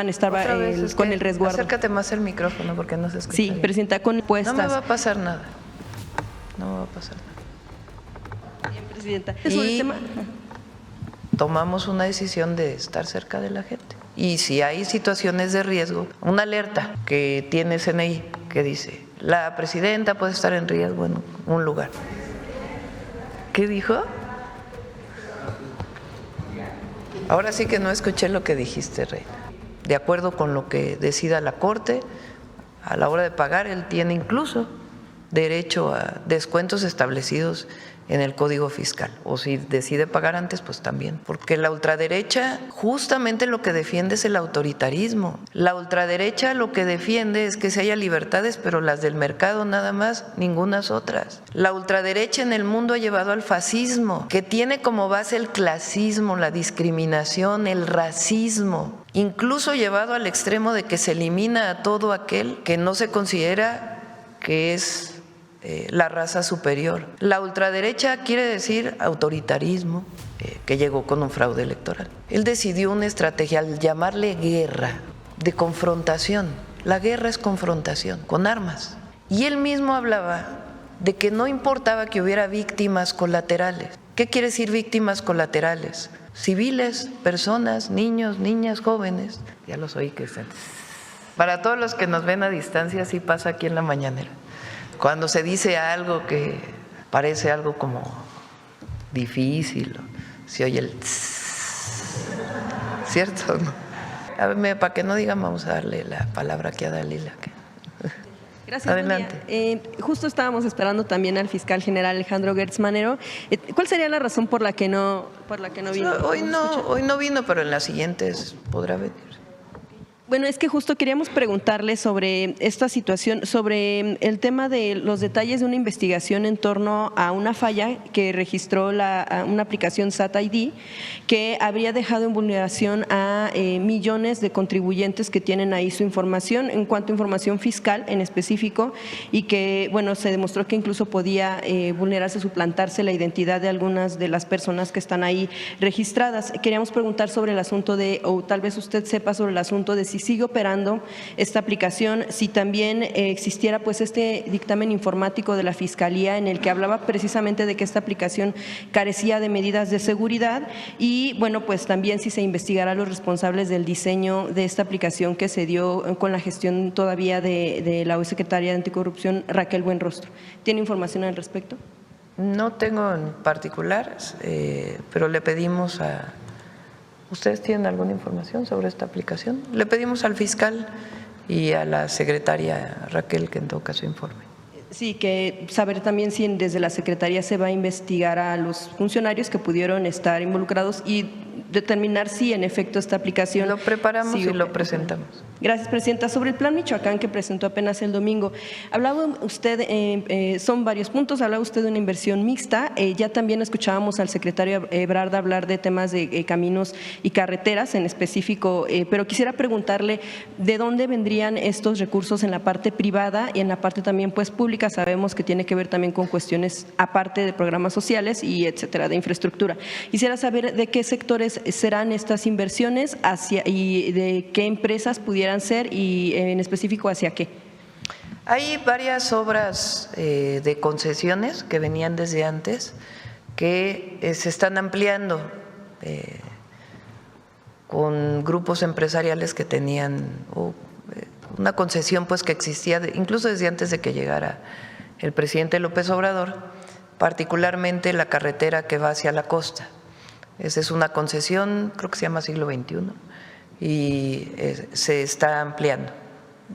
estaba con el resguardo. Acércate más el micrófono porque no se escucha. Sí, bien. Presidenta, con puestas. No me va a pasar nada. No me va a pasar nada. Bien, Presidenta. Y tomamos una decisión de estar cerca de la gente. Y si hay situaciones de riesgo, una alerta que tiene CNI que dice, la presidenta puede estar en riesgo en un lugar. ¿Qué dijo? Ahora sí que no escuché lo que dijiste, Reina. De acuerdo con lo que decida la Corte, a la hora de pagar, él tiene incluso derecho a descuentos establecidos en el Código Fiscal. O si decide pagar antes, pues también. Porque la ultraderecha justamente lo que defiende es el autoritarismo. La ultraderecha lo que defiende es que se haya libertades, pero las del mercado nada más, ningunas otras. La ultraderecha en el mundo ha llevado al fascismo, que tiene como base el clasismo, la discriminación, el racismo, incluso llevado al extremo de que se elimina a todo aquel que no se considera que es la raza superior. La ultraderecha quiere decir autoritarismo, que llegó con un fraude electoral. Él decidió una estrategia al llamarle guerra, de confrontación. La guerra es confrontación, con armas. Y él mismo hablaba de que no importaba que hubiera víctimas colaterales. ¿Qué quiere decir víctimas colaterales? Civiles, personas, niños, niñas, jóvenes. Ya los oí que están. Para todos los que nos ven a distancia, sí pasa aquí en la mañanera. Cuando se dice algo que parece algo como difícil, se oye el tss, ¿cierto? A ver, para que no digan, vamos a darle la palabra aquí a Dalila. Gracias, adelante. Justo estábamos esperando también al fiscal general Alejandro Gertz Manero. ¿Cuál sería la razón por la que no vino? Hoy no vino, pero en las siguientes podrá venir. Bueno, es que justo queríamos preguntarle sobre esta situación, sobre el tema de los detalles de una investigación en torno a una falla que registró una aplicación SAT-ID que habría dejado en vulneración a millones de contribuyentes que tienen ahí su información, en cuanto a información fiscal en específico, y que, bueno, se demostró que incluso podía vulnerarse, suplantarse la identidad de algunas de las personas que están ahí registradas. Queríamos preguntar sobre el asunto o tal vez usted sepa sobre el asunto de si sigue operando esta aplicación, si también existiera pues este dictamen informático de la Fiscalía en el que hablaba precisamente de que esta aplicación carecía de medidas de seguridad y bueno, pues también si se investigara a los responsables del diseño de esta aplicación que se dio con la gestión todavía de la hoy secretaria de Anticorrupción, Raquel Buenrostro. ¿Tiene información al respecto? No tengo en particular, pero le pedimos a… ¿Ustedes tienen alguna información sobre esta aplicación? Le pedimos al fiscal y a la secretaria Raquel que en todo caso informe. Sí, que saber también si desde la Secretaría se va a investigar a los funcionarios que pudieron estar involucrados y determinar si en efecto esta aplicación… Lo preparamos y lo presentamos. Gracias, Presidenta. Sobre el Plan Michoacán que presentó apenas el domingo, hablaba usted, son varios puntos, hablaba usted de una inversión mixta, ya también escuchábamos al secretario Ebrard hablar de temas de caminos y carreteras en específico, pero quisiera preguntarle de dónde vendrían estos recursos en la parte privada y en la parte también pues pública. Sabemos que tiene que ver también con cuestiones aparte de programas sociales y etcétera, de infraestructura. Quisiera saber de qué sectores serán estas inversiones y de qué empresas pudieran ser y en específico hacia qué. Hay varias obras de concesiones que venían desde antes que se están ampliando con grupos empresariales que tenían una concesión pues que existía incluso desde antes de que llegara el presidente López Obrador, particularmente la carretera que va hacia la costa. Esa es una concesión, creo que se llama Siglo XXI, y se está ampliando.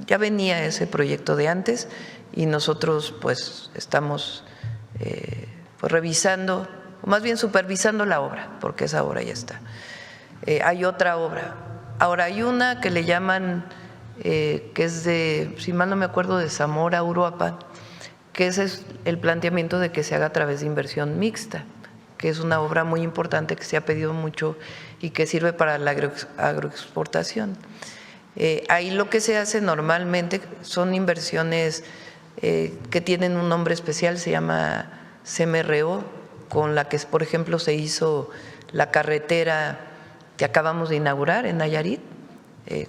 Ya venía ese proyecto de antes y nosotros pues estamos pues revisando, o más bien supervisando la obra, porque esa obra ya está. Hay otra obra. Ahora hay una que le llaman, que es de, si mal no me acuerdo, de Zamora, Uruapan, que ese es el planteamiento de que se haga a través de inversión mixta, que es una obra muy importante que se ha pedido mucho y que sirve para la agroexportación. Ahí lo que se hace normalmente son inversiones que tienen un nombre especial, se llama CMRO, con la que, por ejemplo, se hizo la carretera que acabamos de inaugurar en Nayarit,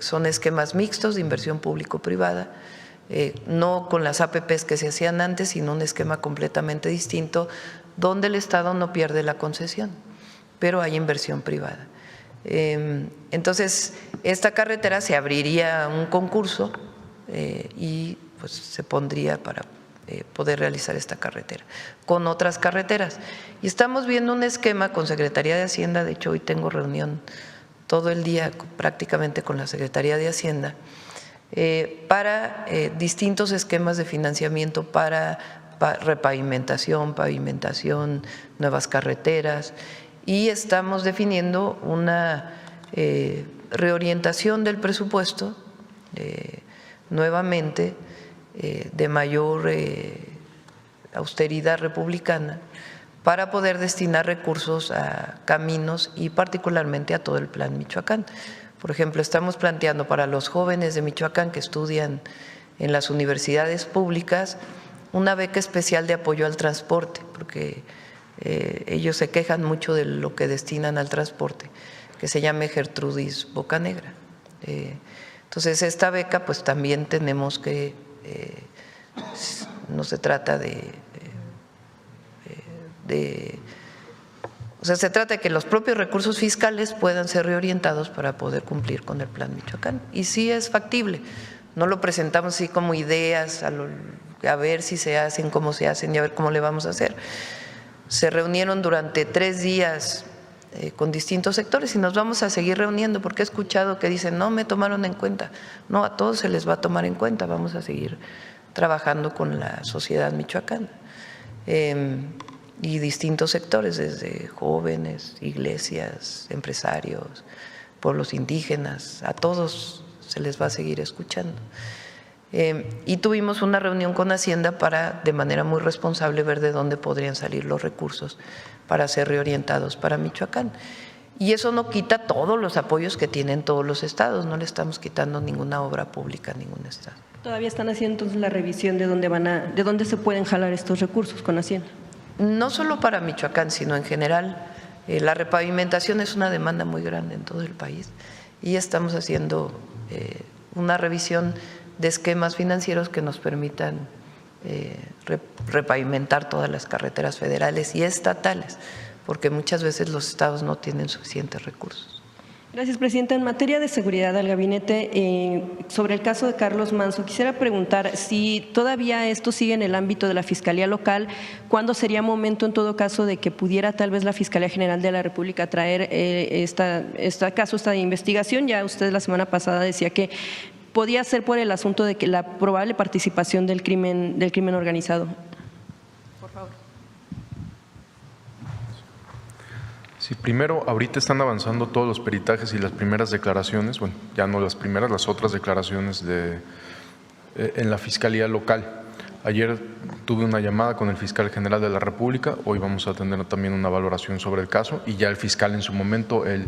Son esquemas mixtos de inversión público-privada, no con las APPs que se hacían antes, sino un esquema completamente distinto, donde el Estado no pierde la concesión, pero hay inversión privada. Entonces, esta carretera se abriría un concurso y pues se pondría para poder realizar esta carretera con otras carreteras. Y estamos viendo un esquema con Secretaría de Hacienda, de hecho hoy tengo reunión todo el día prácticamente con la Secretaría de Hacienda, para distintos esquemas de financiamiento para repavimentación, pavimentación, nuevas carreteras, y estamos definiendo una reorientación del presupuesto nuevamente de mayor austeridad republicana para poder destinar recursos a caminos y particularmente a todo el Plan Michoacán. Por ejemplo, estamos planteando para los jóvenes de Michoacán que estudian en las universidades públicas una beca especial de apoyo al transporte, porque ellos se quejan mucho de lo que destinan al transporte, que se llama Gertrudis Bocanegra. Entonces, esta beca pues también tenemos que, no se trata o sea, se trata de que los propios recursos fiscales puedan ser reorientados para poder cumplir con el Plan Michoacán. Y sí es factible, no lo presentamos así como ideas, a ver si se hacen, cómo se hacen y a ver cómo le vamos a hacer. Se reunieron durante 3 días con distintos sectores y nos vamos a seguir reuniendo porque he escuchado que dicen no me tomaron en cuenta. No, a todos se les va a tomar en cuenta, vamos a seguir trabajando con la sociedad michoacana y distintos sectores, desde jóvenes, iglesias, empresarios, pueblos indígenas, a todos se les va a seguir escuchando. Y tuvimos una reunión con Hacienda para, de manera muy responsable, ver de dónde podrían salir los recursos para ser reorientados para Michoacán. Y eso no quita todos los apoyos que tienen todos los estados, no le estamos quitando ninguna obra pública a ningún estado. ¿Todavía están haciendo entonces la revisión de dónde se pueden jalar estos recursos con Hacienda? No solo para Michoacán, sino en general. La repavimentación es una demanda muy grande en todo el país y estamos haciendo una revisión de esquemas financieros que nos permitan repavimentar todas las carreteras federales y estatales, porque muchas veces los estados no tienen suficientes recursos. Gracias, Presidenta. En materia de seguridad al gabinete, sobre el caso de Carlos Manzo, quisiera preguntar si todavía esto sigue en el ámbito de la Fiscalía Local, ¿cuándo sería momento en todo caso de que pudiera tal vez la Fiscalía General de la República traer esta investigación? Ya usted la semana pasada decía que podía ser por el asunto de que la probable participación del crimen organizado. Por favor. Sí, primero, ahorita están avanzando todos los peritajes y las primeras declaraciones, bueno, ya no las primeras, las otras declaraciones en la Fiscalía Local. Ayer tuve una llamada con el Fiscal General de la República, hoy vamos a tener también una valoración sobre el caso y ya el fiscal en su momento, él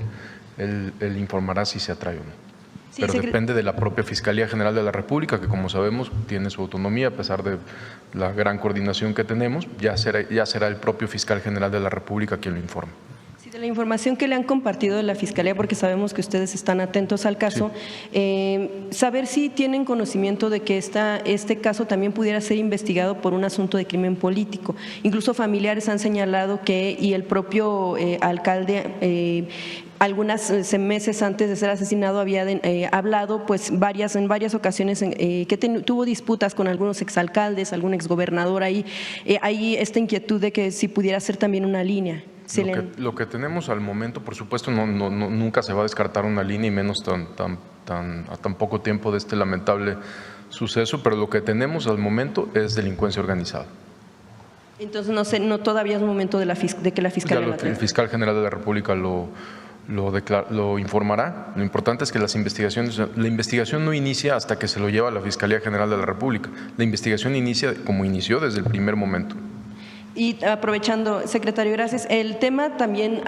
informará si se atrae o no. Sí, pero depende de la propia Fiscalía General de la República, que como sabemos tiene su autonomía a pesar de la gran coordinación que tenemos, ya será el propio Fiscal General de la República quien lo informe. De la información que le han compartido de la Fiscalía, porque sabemos que ustedes están atentos al caso, sí. Saber si tienen conocimiento de que este caso también pudiera ser investigado por un asunto de crimen político. Incluso familiares han señalado que, y el propio alcalde, algunos meses antes de ser asesinado había hablado pues en varias ocasiones que tuvo disputas con algunos exalcaldes, algún exgobernador ahí. Hay esta inquietud de que si pudiera ser también una línea. Lo que tenemos al momento, por supuesto, nunca se va a descartar una línea y menos a tan poco tiempo de este lamentable suceso, pero lo que tenemos al momento es delincuencia organizada. Entonces no todavía es momento de que la Fiscalía… El Fiscal General de la República lo informará. Lo importante es que la investigación no inicia hasta que se lo lleva a la Fiscalía General de la República. La investigación inicia como inició desde el primer momento. Y aprovechando, secretario, gracias. El tema también,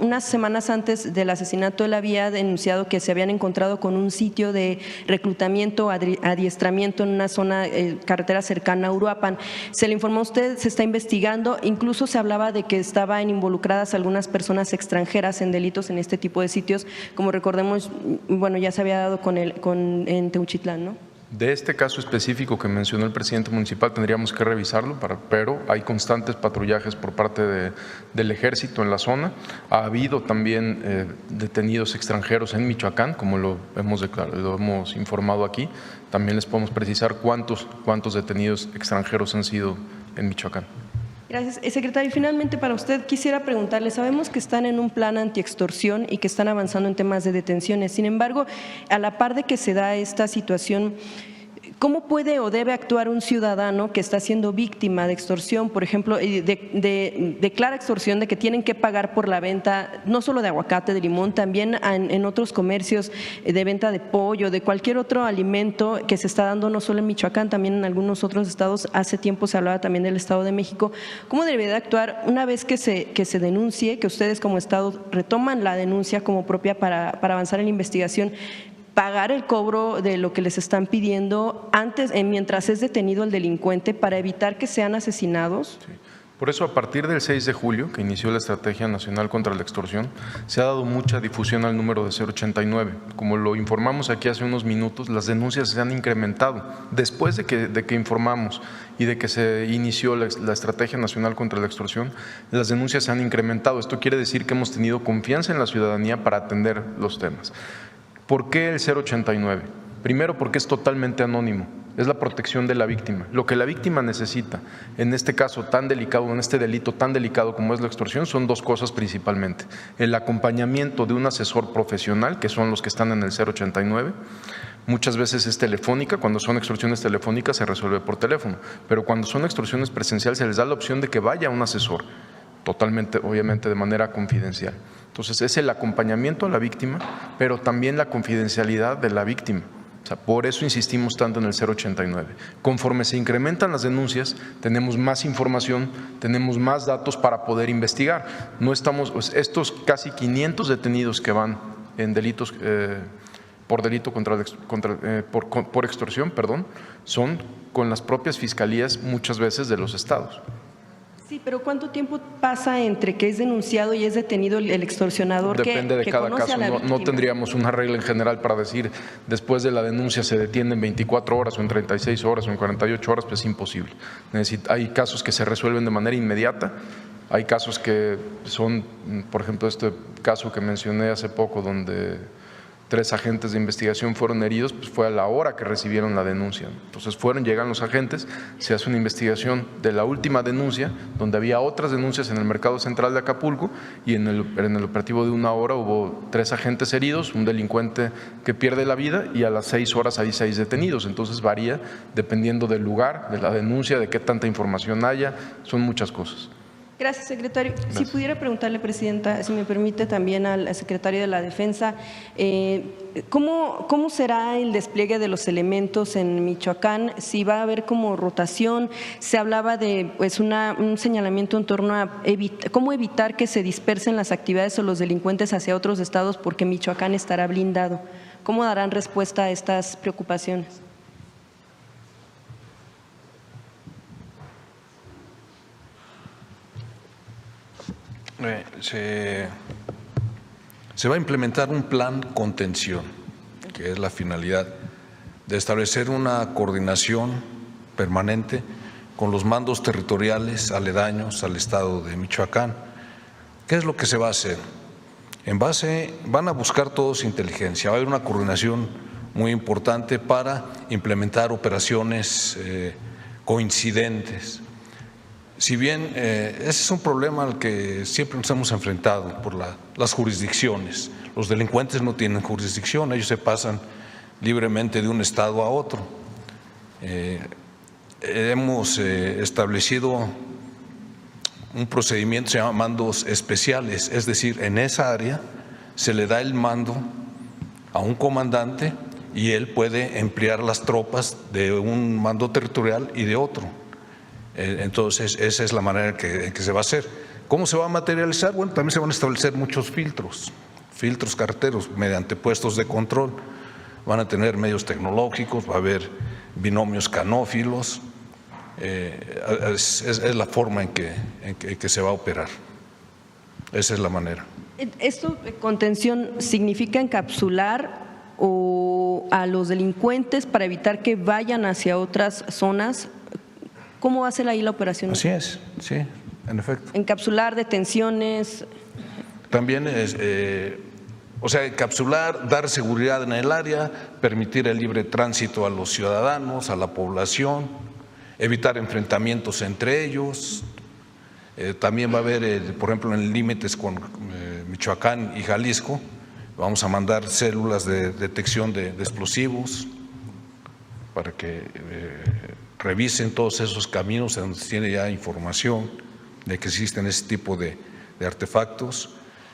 unas semanas antes del asesinato, él había denunciado que se habían encontrado con un sitio de reclutamiento, adiestramiento en una zona, carretera cercana a Uruapan. Se le informó a usted, se está investigando, incluso se hablaba de que estaban involucradas algunas personas extranjeras en delitos en este tipo de sitios, como recordemos, bueno, ya se había dado en Teuchitlán, ¿no? De este caso específico que mencionó el presidente municipal tendríamos que revisarlo, pero hay constantes patrullajes por parte del ejército en la zona. Ha habido también detenidos extranjeros en Michoacán, como lo hemos informado aquí. También les podemos precisar cuántos detenidos extranjeros han sido en Michoacán. Gracias. Secretario, finalmente para usted quisiera preguntarle, sabemos que están en un plan antiextorsión y que están avanzando en temas de detenciones. Sin embargo, a la par de que se da esta situación, ¿cómo puede o debe actuar un ciudadano que está siendo víctima de extorsión? Por ejemplo, de clara extorsión, de que tienen que pagar por la venta, no solo de aguacate, de limón, también en otros comercios de venta de pollo, de cualquier otro alimento que se está dando no solo en Michoacán, también en algunos otros estados. Hace tiempo se hablaba también del Estado de México. ¿Cómo debe de actuar una vez que se denuncie, que ustedes como Estado retoman la denuncia como propia para avanzar en la investigación? Pagar el cobro de lo que les están pidiendo mientras es detenido el delincuente para evitar que sean asesinados. Sí. Por eso, a partir del 6 de julio, que inició la Estrategia Nacional contra la Extorsión, se ha dado mucha difusión al número de 089. Como lo informamos aquí hace unos minutos, las denuncias se han incrementado. Después de que informamos y de que se inició la Estrategia Nacional contra la Extorsión, las denuncias se han incrementado. Esto quiere decir que hemos tenido confianza en la ciudadanía para atender los temas. ¿Por qué el 089? Primero, porque es totalmente anónimo, es la protección de la víctima. Lo que la víctima necesita, en este caso tan delicado, en este delito tan delicado como es la extorsión, son dos cosas principalmente. El acompañamiento de un asesor profesional, que son los que están en el 089, muchas veces es telefónica. Cuando son extorsiones telefónicas se resuelve por teléfono, pero cuando son extorsiones presenciales se les da la opción de que vaya un asesor, totalmente, obviamente de manera confidencial. Entonces es el acompañamiento a la víctima, pero también la confidencialidad de la víctima. O sea, por eso insistimos tanto en el 089. Conforme se incrementan las denuncias, tenemos más información, tenemos más datos para poder investigar. No estamos, estos casi 500 detenidos que van en delitos por delito por extorsión, son con las propias fiscalías muchas veces de los estados. Sí, pero ¿cuánto tiempo pasa entre que es denunciado y es detenido el extorsionador? Depende de cada caso. No tendríamos una regla en general para decir después de la denuncia se detiene en 24 horas o en 36 horas o en 48 horas, pues es imposible. Hay casos que se resuelven de manera inmediata, hay casos que son, por ejemplo, este caso que mencioné hace poco donde 3 agentes de investigación fueron heridos, pues fue a la hora que recibieron la denuncia. Entonces llegan los agentes, se hace una investigación de la última denuncia, donde había otras denuncias en el mercado central de Acapulco, y en el operativo de 1 hora hubo 3 agentes heridos, un delincuente que pierde la vida, y a las 6 horas hay 6 detenidos. Entonces varía dependiendo del lugar, de la denuncia, de qué tanta información haya, son muchas cosas. Gracias, secretario. Gracias. Si pudiera preguntarle, presidenta, si me permite, también al secretario de la Defensa, ¿cómo será el despliegue de los elementos en Michoacán? Si va a haber como rotación, se hablaba de un señalamiento en torno a cómo evitar que se dispersen las actividades o los delincuentes hacia otros estados porque Michoacán estará blindado. ¿Cómo darán respuesta a estas preocupaciones? Se va a implementar un plan contención, que es la finalidad de establecer una coordinación permanente con los mandos territoriales aledaños al estado de Michoacán. ¿Qué es lo que se va a hacer? Van a buscar todos inteligencia, va a haber una coordinación muy importante para implementar operaciones coincidentes. Si bien ese es un problema al que siempre nos hemos enfrentado por las jurisdicciones, los delincuentes no tienen jurisdicción, ellos se pasan libremente de un estado a otro. Hemos establecido un procedimiento que se llama mandos especiales, es decir, en esa área se le da el mando a un comandante y él puede emplear las tropas de un mando territorial y de otro. Entonces, esa es la manera en que se va a hacer. ¿Cómo se va a materializar? Bueno, también se van a establecer muchos filtros carreteros mediante puestos de control. Van a tener medios tecnológicos, va a haber binomios canófilos. Es la forma en que se va a operar. Esa es la manera. ¿Esto de contención significa encapsular a los delincuentes para evitar que vayan hacia otras zonas? ¿Cómo va a ser ahí la operación? Así es, sí, en efecto. Encapsular, detenciones. También encapsular, dar seguridad en el área, permitir el libre tránsito a los ciudadanos, a la población, evitar enfrentamientos entre ellos. También va a haber, por ejemplo, en límites con Michoacán y Jalisco, vamos a mandar células de detección de explosivos para que revisen todos esos caminos donde se tiene ya información de que existen ese tipo de artefactos,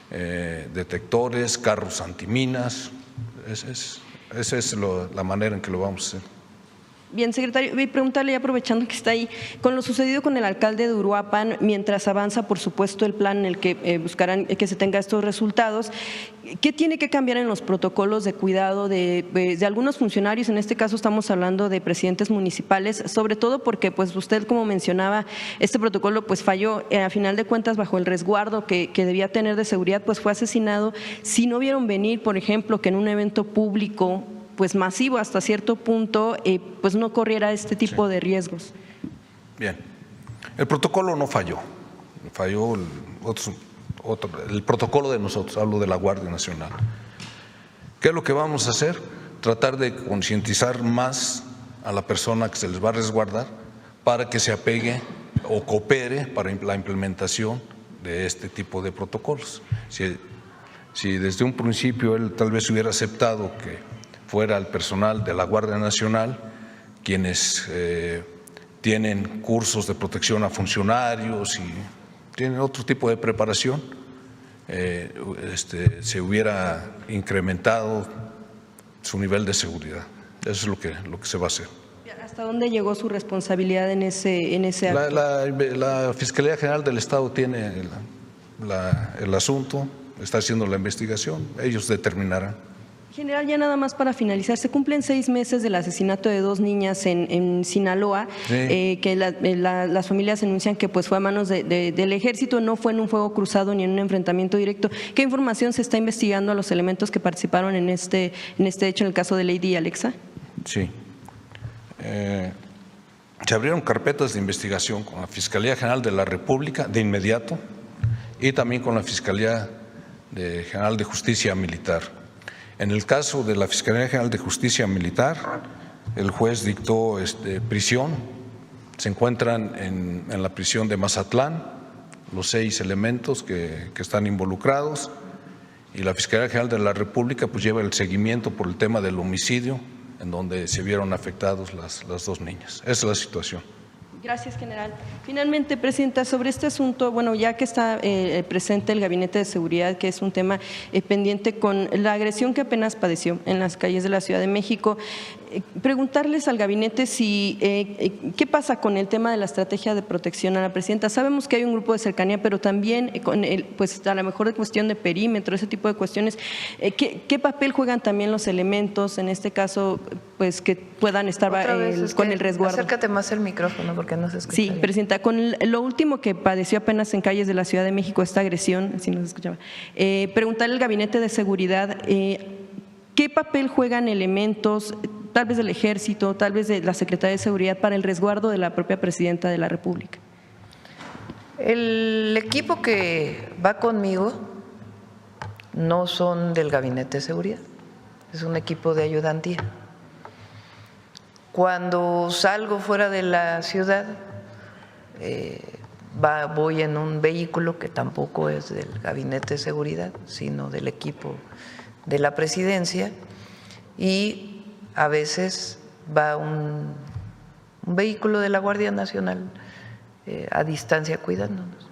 detectores, carros antiminas. Esa es la manera en que lo vamos a hacer. Bien, secretario, voy a preguntarle, aprovechando que está ahí, con lo sucedido con el alcalde de Uruapan, mientras avanza, por supuesto, el plan en el que buscarán que se tenga estos resultados, ¿qué tiene que cambiar en los protocolos de cuidado de algunos funcionarios? En este caso estamos hablando de presidentes municipales, sobre todo porque, pues, usted, como mencionaba, este protocolo pues falló, a final de cuentas, bajo el resguardo que debía tener de seguridad, pues fue asesinado. Si no vieron venir, por ejemplo, que en un evento público pues masivo hasta cierto punto, pues no corriera este tipo de riesgos. Bien, el protocolo no falló, falló el protocolo de nosotros, hablo de la Guardia Nacional. ¿Qué es lo que vamos a hacer? Tratar de concientizar más a la persona que se les va a resguardar para que se apegue o coopere para la implementación de este tipo de protocolos. Si desde un principio él tal vez hubiera aceptado que fuera el personal de la Guardia Nacional, quienes tienen cursos de protección a funcionarios y tienen otro tipo de preparación, se hubiera incrementado su nivel de seguridad. Eso es lo que se va a hacer. ¿Hasta dónde llegó su responsabilidad en ese acto? La Fiscalía General del Estado tiene el asunto, está haciendo la investigación, ellos determinarán. General, ya nada más para finalizar, se cumplen 6 meses del asesinato de 2 niñas en Sinaloa, sí. Que las familias anuncian que pues fue a manos del ejército, no fue en un fuego cruzado ni en un enfrentamiento directo. ¿Qué información se está investigando a los elementos que participaron en este hecho en el caso de Lady y Alexa? Sí. Se abrieron carpetas de investigación con la Fiscalía General de la República de inmediato y también con la Fiscalía General de Justicia Militar. En el caso de la Fiscalía General de Justicia Militar, el juez dictó prisión. Se encuentran en la prisión de Mazatlán los 6 elementos que están involucrados, y la Fiscalía General de la República pues lleva el seguimiento por el tema del homicidio, en donde se vieron afectados las 2 niñas. Esa es la situación. Gracias, general. Finalmente, presidenta, sobre este asunto, bueno, ya que está presente el Gabinete de Seguridad, que es un tema pendiente con la agresión que apenas padeció en las calles de la Ciudad de México, preguntarles al gabinete si qué pasa con el tema de la estrategia de protección a la presidenta. Sabemos que hay un grupo de cercanía, pero también con pues a lo mejor de cuestión de perímetro, ese tipo de cuestiones. ¿Qué papel juegan también los elementos en este caso, pues que puedan estar con el resguardo? Acércate más el micrófono porque no se escucha. Sí, bien. presidenta, con lo último que padeció apenas en calles de la Ciudad de México, esta agresión, si no se escuchaba, preguntarle al gabinete de seguridad qué papel juegan elementos, tal vez del Ejército, tal vez de la Secretaría de Seguridad, para el resguardo de la propia Presidenta de la República. El equipo que va conmigo no son del Gabinete de Seguridad, es un equipo de ayudantía. Cuando salgo fuera de la ciudad, voy en un vehículo que tampoco es del Gabinete de Seguridad, sino del equipo de la Presidencia, y a veces va un vehículo de la Guardia Nacional a distancia cuidándonos.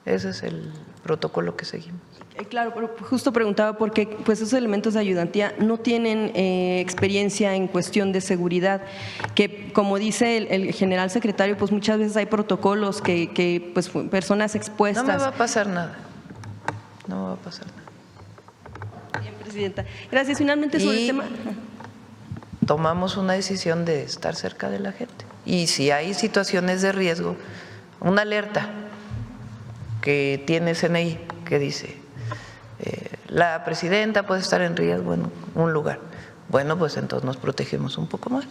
Ese es el protocolo que seguimos. Claro, pero justo preguntaba porque pues esos elementos de ayudantía no tienen experiencia en cuestión de seguridad, que como dice el general secretario, pues muchas veces hay protocolos que pues personas expuestas. No me va a pasar nada, no me va a pasar nada. Bien, Presidenta. Gracias. Finalmente sobre el tema. Tomamos una decisión de estar cerca de la gente. Y si hay situaciones de riesgo, una alerta que tiene CNI que dice la presidenta puede estar en riesgo en un lugar. Bueno, pues entonces nos protegemos un poco más.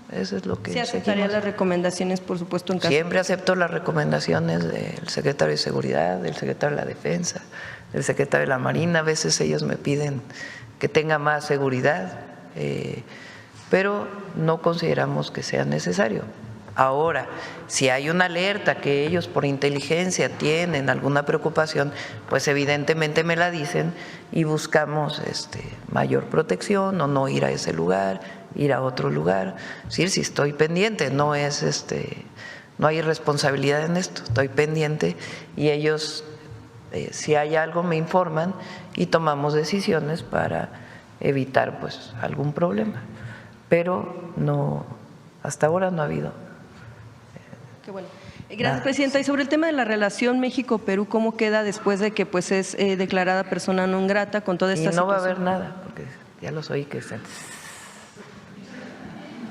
Eso es lo que Sí, aceptaría seguimos. las recomendaciones, por supuesto, en caso. Siempre acepto las recomendaciones del secretario de Seguridad, del secretario de la Defensa, del secretario de la Marina. A veces ellos me piden que tenga más seguridad, pero no consideramos que sea necesario. Ahora, si hay una alerta que ellos por inteligencia tienen alguna preocupación, pues evidentemente me la dicen y buscamos mayor protección o no ir a ese lugar, ir a otro lugar. Sí, si estoy pendiente, no es no hay responsabilidad en esto, estoy pendiente y ellos si hay algo me informan y tomamos decisiones para evitar pues algún problema. Pero no, hasta ahora no ha habido. Qué bueno. Gracias, Presidenta. Y sobre el tema de la relación México-Perú, ¿cómo queda después de que pues es declarada persona non grata con toda esta Y no situación? va a haber nada, porque ya los oí que están.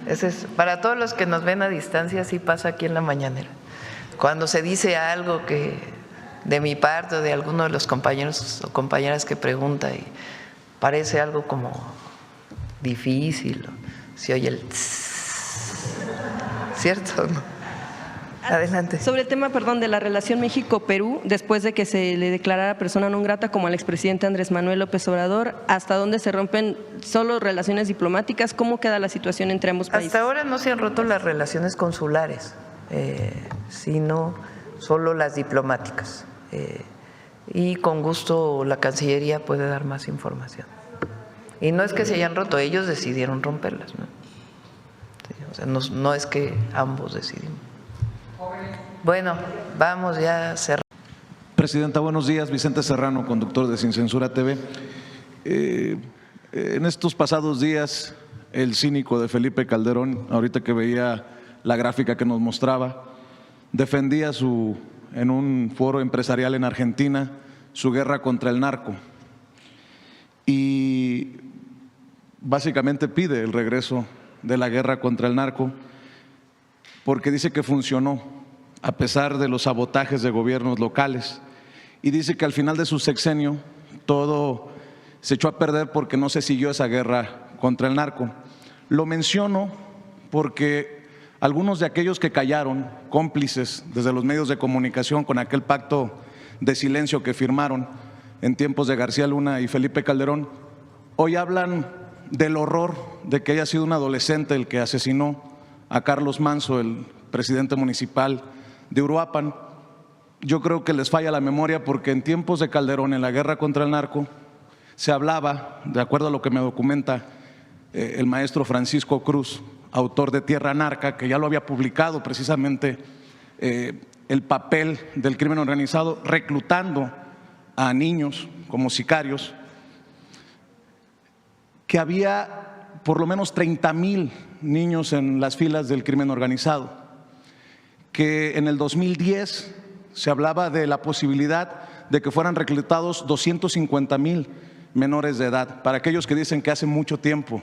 Ese es, para todos los que nos ven a distancia, sí pasa aquí en la mañanera. Cuando se dice algo que de mi parte o de alguno de los compañeros o compañeras que pregunta y parece algo como difícil, se oye el ¿cierto? ¿No? Adelante. Sobre el tema, perdón, de la relación México-Perú, después de que se le declarara persona non grata como al expresidente Andrés Manuel López Obrador, ¿hasta dónde se rompen solo relaciones diplomáticas? ¿Cómo queda la situación entre ambos países? Hasta ahora no se han roto las relaciones consulares, sino solo las diplomáticas. Y con gusto la Cancillería puede dar más información. Y no es que se hayan roto, ellos decidieron romperlas, ¿no? Sí, o sea, no es que ambos decidimos. Bueno, vamos ya a cerrar. Presidenta, buenos días. Vicente Serrano, conductor de Sin Censura TV. En estos pasados días, el cínico de Felipe Calderón, ahorita que veía la gráfica que nos mostraba, defendía en un foro empresarial en Argentina su guerra contra el narco y básicamente pide el regreso de la guerra contra el narco porque dice que funcionó a pesar de los sabotajes de gobiernos locales y dice que al final de su sexenio todo se echó a perder porque no se siguió esa guerra contra el narco. Lo menciono porque algunos de aquellos que callaron, cómplices desde los medios de comunicación con aquel pacto de silencio que firmaron en tiempos de García Luna y Felipe Calderón, hoy hablan del horror de que haya sido un adolescente el que asesinó a Carlos Manso, el presidente municipal de Uruapan. Yo creo que les falla la memoria porque en tiempos de Calderón, en la guerra contra el narco, se hablaba, de acuerdo a lo que me documenta el maestro Francisco Cruz, autor de Tierra Narca, que ya lo había publicado precisamente el papel del crimen organizado, reclutando a niños como sicarios, que había por lo menos 30,000 niños en las filas del crimen organizado, que en el 2010 se hablaba de la posibilidad de que fueran reclutados 250,000 menores de edad. Para aquellos que dicen que hace mucho tiempo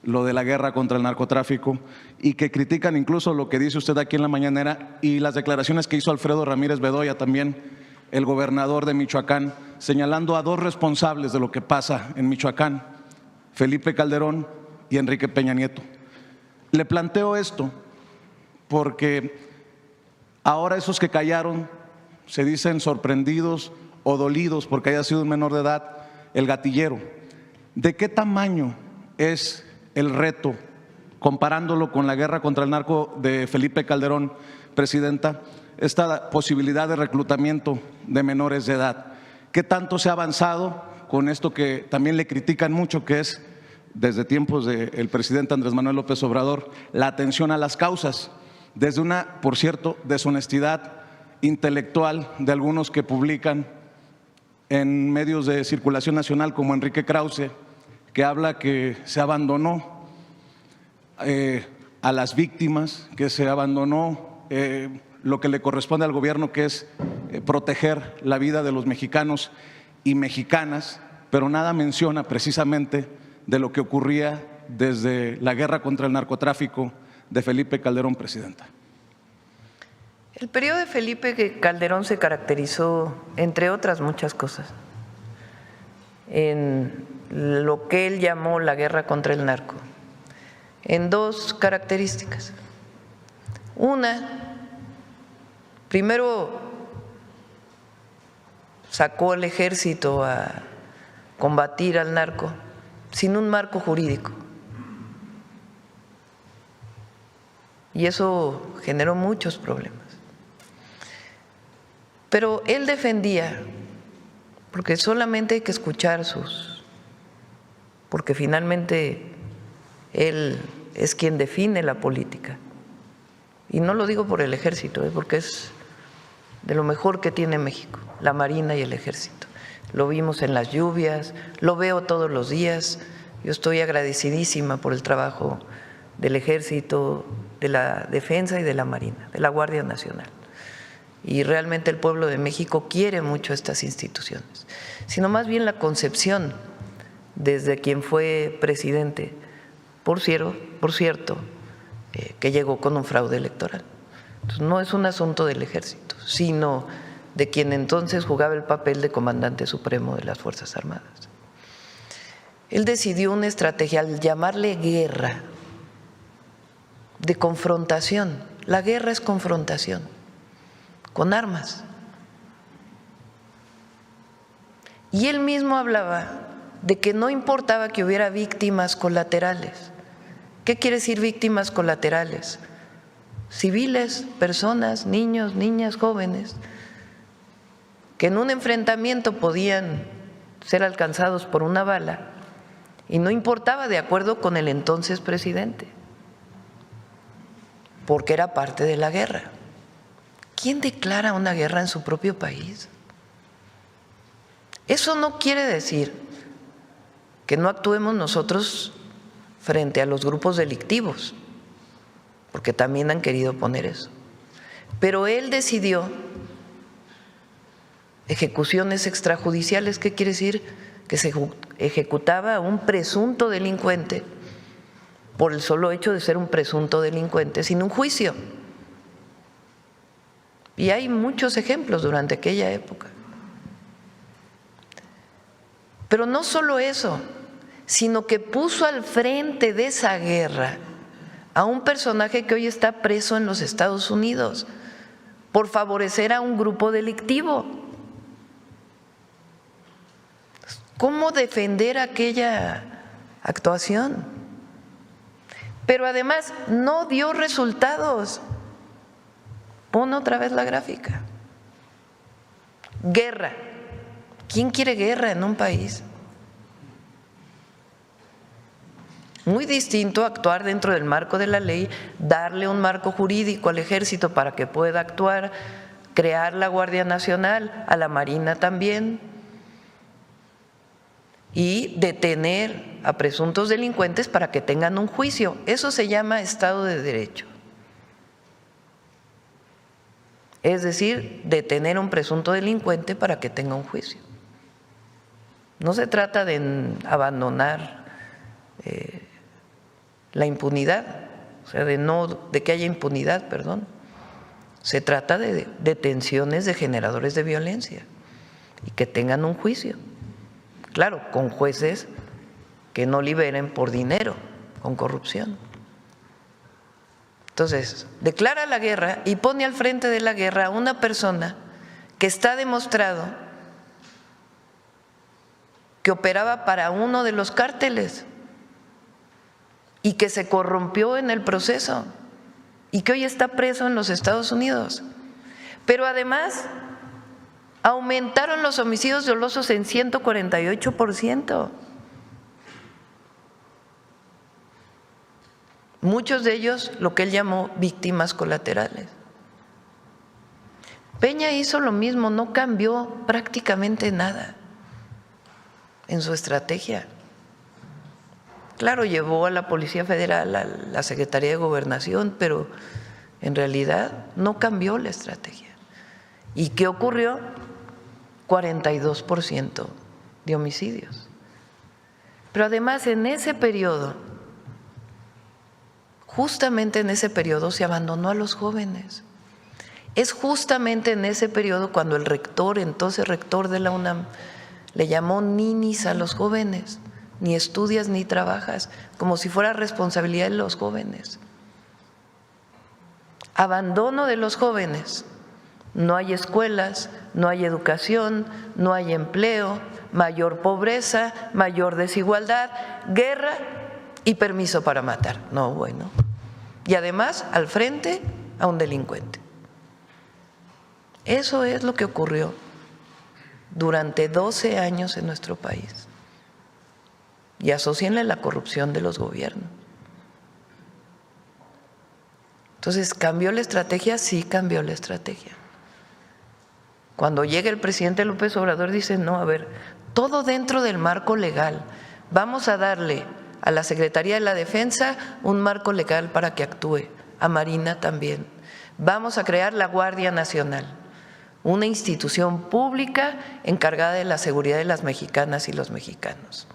lo de la guerra contra el narcotráfico y que critican incluso lo que dice usted aquí en la mañanera y las declaraciones que hizo Alfredo Ramírez Bedoya, también el gobernador de Michoacán, señalando a dos responsables de lo que pasa en Michoacán, Felipe Calderón y Enrique Peña Nieto. Le planteo esto porque ahora esos que callaron se dicen sorprendidos o dolidos porque haya sido un menor de edad el gatillero. ¿De qué tamaño es el reto, comparándolo con la guerra contra el narco de Felipe Calderón, Presidenta, esta posibilidad de reclutamiento de menores de edad? ¿Qué tanto se ha avanzado con esto que también le critican mucho, que es, desde tiempos del presidente Andrés Manuel López Obrador, la atención a las causas, desde una, por cierto, deshonestidad intelectual de algunos que publican en medios de circulación nacional como Enrique Krause, que habla que se abandonó a las víctimas, que se abandonó lo que le corresponde al gobierno, que es proteger la vida de los mexicanos y mexicanas, pero nada menciona precisamente de lo que ocurría desde la guerra contra el narcotráfico de Felipe Calderón, presidenta. El periodo de Felipe Calderón se caracterizó, entre otras muchas cosas, en lo que él llamó la guerra contra el narco, en dos características. Una, primero sacó al ejército a combatir al narco sin un marco jurídico. Y eso generó muchos problemas. Pero él defendía, porque solamente hay que escuchar porque finalmente él es quien define la política. Y no lo digo por el ejército, porque es de lo mejor que tiene México, la Marina y el ejército. Lo vimos en las lluvias, lo veo todos los días. Yo estoy agradecidísima por el trabajo del ejército, de la defensa y de la Marina, de la Guardia Nacional. Y realmente el pueblo de México quiere mucho estas instituciones, sino más bien la concepción desde quien fue presidente, por cierto, que llegó con un fraude electoral. Entonces, no es un asunto del ejército, sino de quien entonces jugaba el papel de comandante supremo de las Fuerzas Armadas. Él decidió una estrategia al llamarle guerra, de confrontación. La guerra es confrontación, con armas. Y él mismo hablaba de que no importaba que hubiera víctimas colaterales. ¿Qué quiere decir víctimas colaterales? Civiles, personas, niños, niñas, jóvenes, que en un enfrentamiento podían ser alcanzados por una bala y no importaba, de acuerdo con el entonces presidente, porque era parte de la guerra. ¿Quién declara una guerra en su propio país? Eso no quiere decir que no actuemos nosotros frente a los grupos delictivos, porque también han querido poner eso. Pero él decidió ejecuciones extrajudiciales. ¿Qué quiere decir? Que se ejecutaba a un presunto delincuente por el solo hecho de ser un presunto delincuente, sin un juicio. Y hay muchos ejemplos durante aquella época. Pero no solo eso, sino que puso al frente de esa guerra a un personaje que hoy está preso en los Estados Unidos por favorecer a un grupo delictivo. ¿Cómo defender aquella actuación? Pero además no dio resultados. Pon otra vez la gráfica. Guerra. ¿Quién quiere guerra en un país? Muy distinto actuar dentro del marco de la ley, darle un marco jurídico al ejército para que pueda actuar, crear la Guardia Nacional, a la Marina también, y detener a presuntos delincuentes para que tengan un juicio. Eso se llama Estado de Derecho. Es decir, detener a un presunto delincuente para que tenga un juicio. No se trata de abandonar la impunidad, o sea, de que haya impunidad, perdón. Se trata de detenciones de generadores de violencia y que tengan un juicio. Claro, con jueces que no liberen por dinero, con corrupción. Entonces, declara la guerra y pone al frente de la guerra a una persona que está demostrado que operaba para uno de los cárteles y que se corrompió en el proceso y que hoy está preso en los Estados Unidos. Pero además aumentaron los homicidios dolosos en 148%. Muchos de ellos lo que él llamó víctimas colaterales. Peña hizo lo mismo, no cambió prácticamente nada. en su estrategia. Claro, llevó a la Policía Federal a la Secretaría de Gobernación, pero en realidad no cambió la estrategia. ¿Y qué ocurrió? 42% de homicidios. Pero además en ese periodo, justamente en ese periodo se abandonó a los jóvenes. Es justamente en ese periodo cuando el rector, entonces rector de la UNAM, le llamó ninis a los jóvenes, ni estudias ni trabajas, como si fuera responsabilidad de los jóvenes. Abandono de los jóvenes. No hay escuelas, no hay educación, no hay empleo, mayor pobreza, mayor desigualdad, guerra y permiso para matar. No, bueno. Y además, al frente, a un delincuente. Eso es lo que ocurrió durante 12 años en nuestro país. Y asócienle la corrupción de los gobiernos. Entonces, ¿cambió la estrategia? Sí, cambió la estrategia. Cuando llega el presidente López Obrador dice, no, a ver, todo dentro del marco legal. Vamos a darle a la Secretaría de la Defensa un marco legal para que actúe, a Marina también. Vamos a crear la Guardia Nacional, una institución pública encargada de la seguridad de las mexicanas y los mexicanos.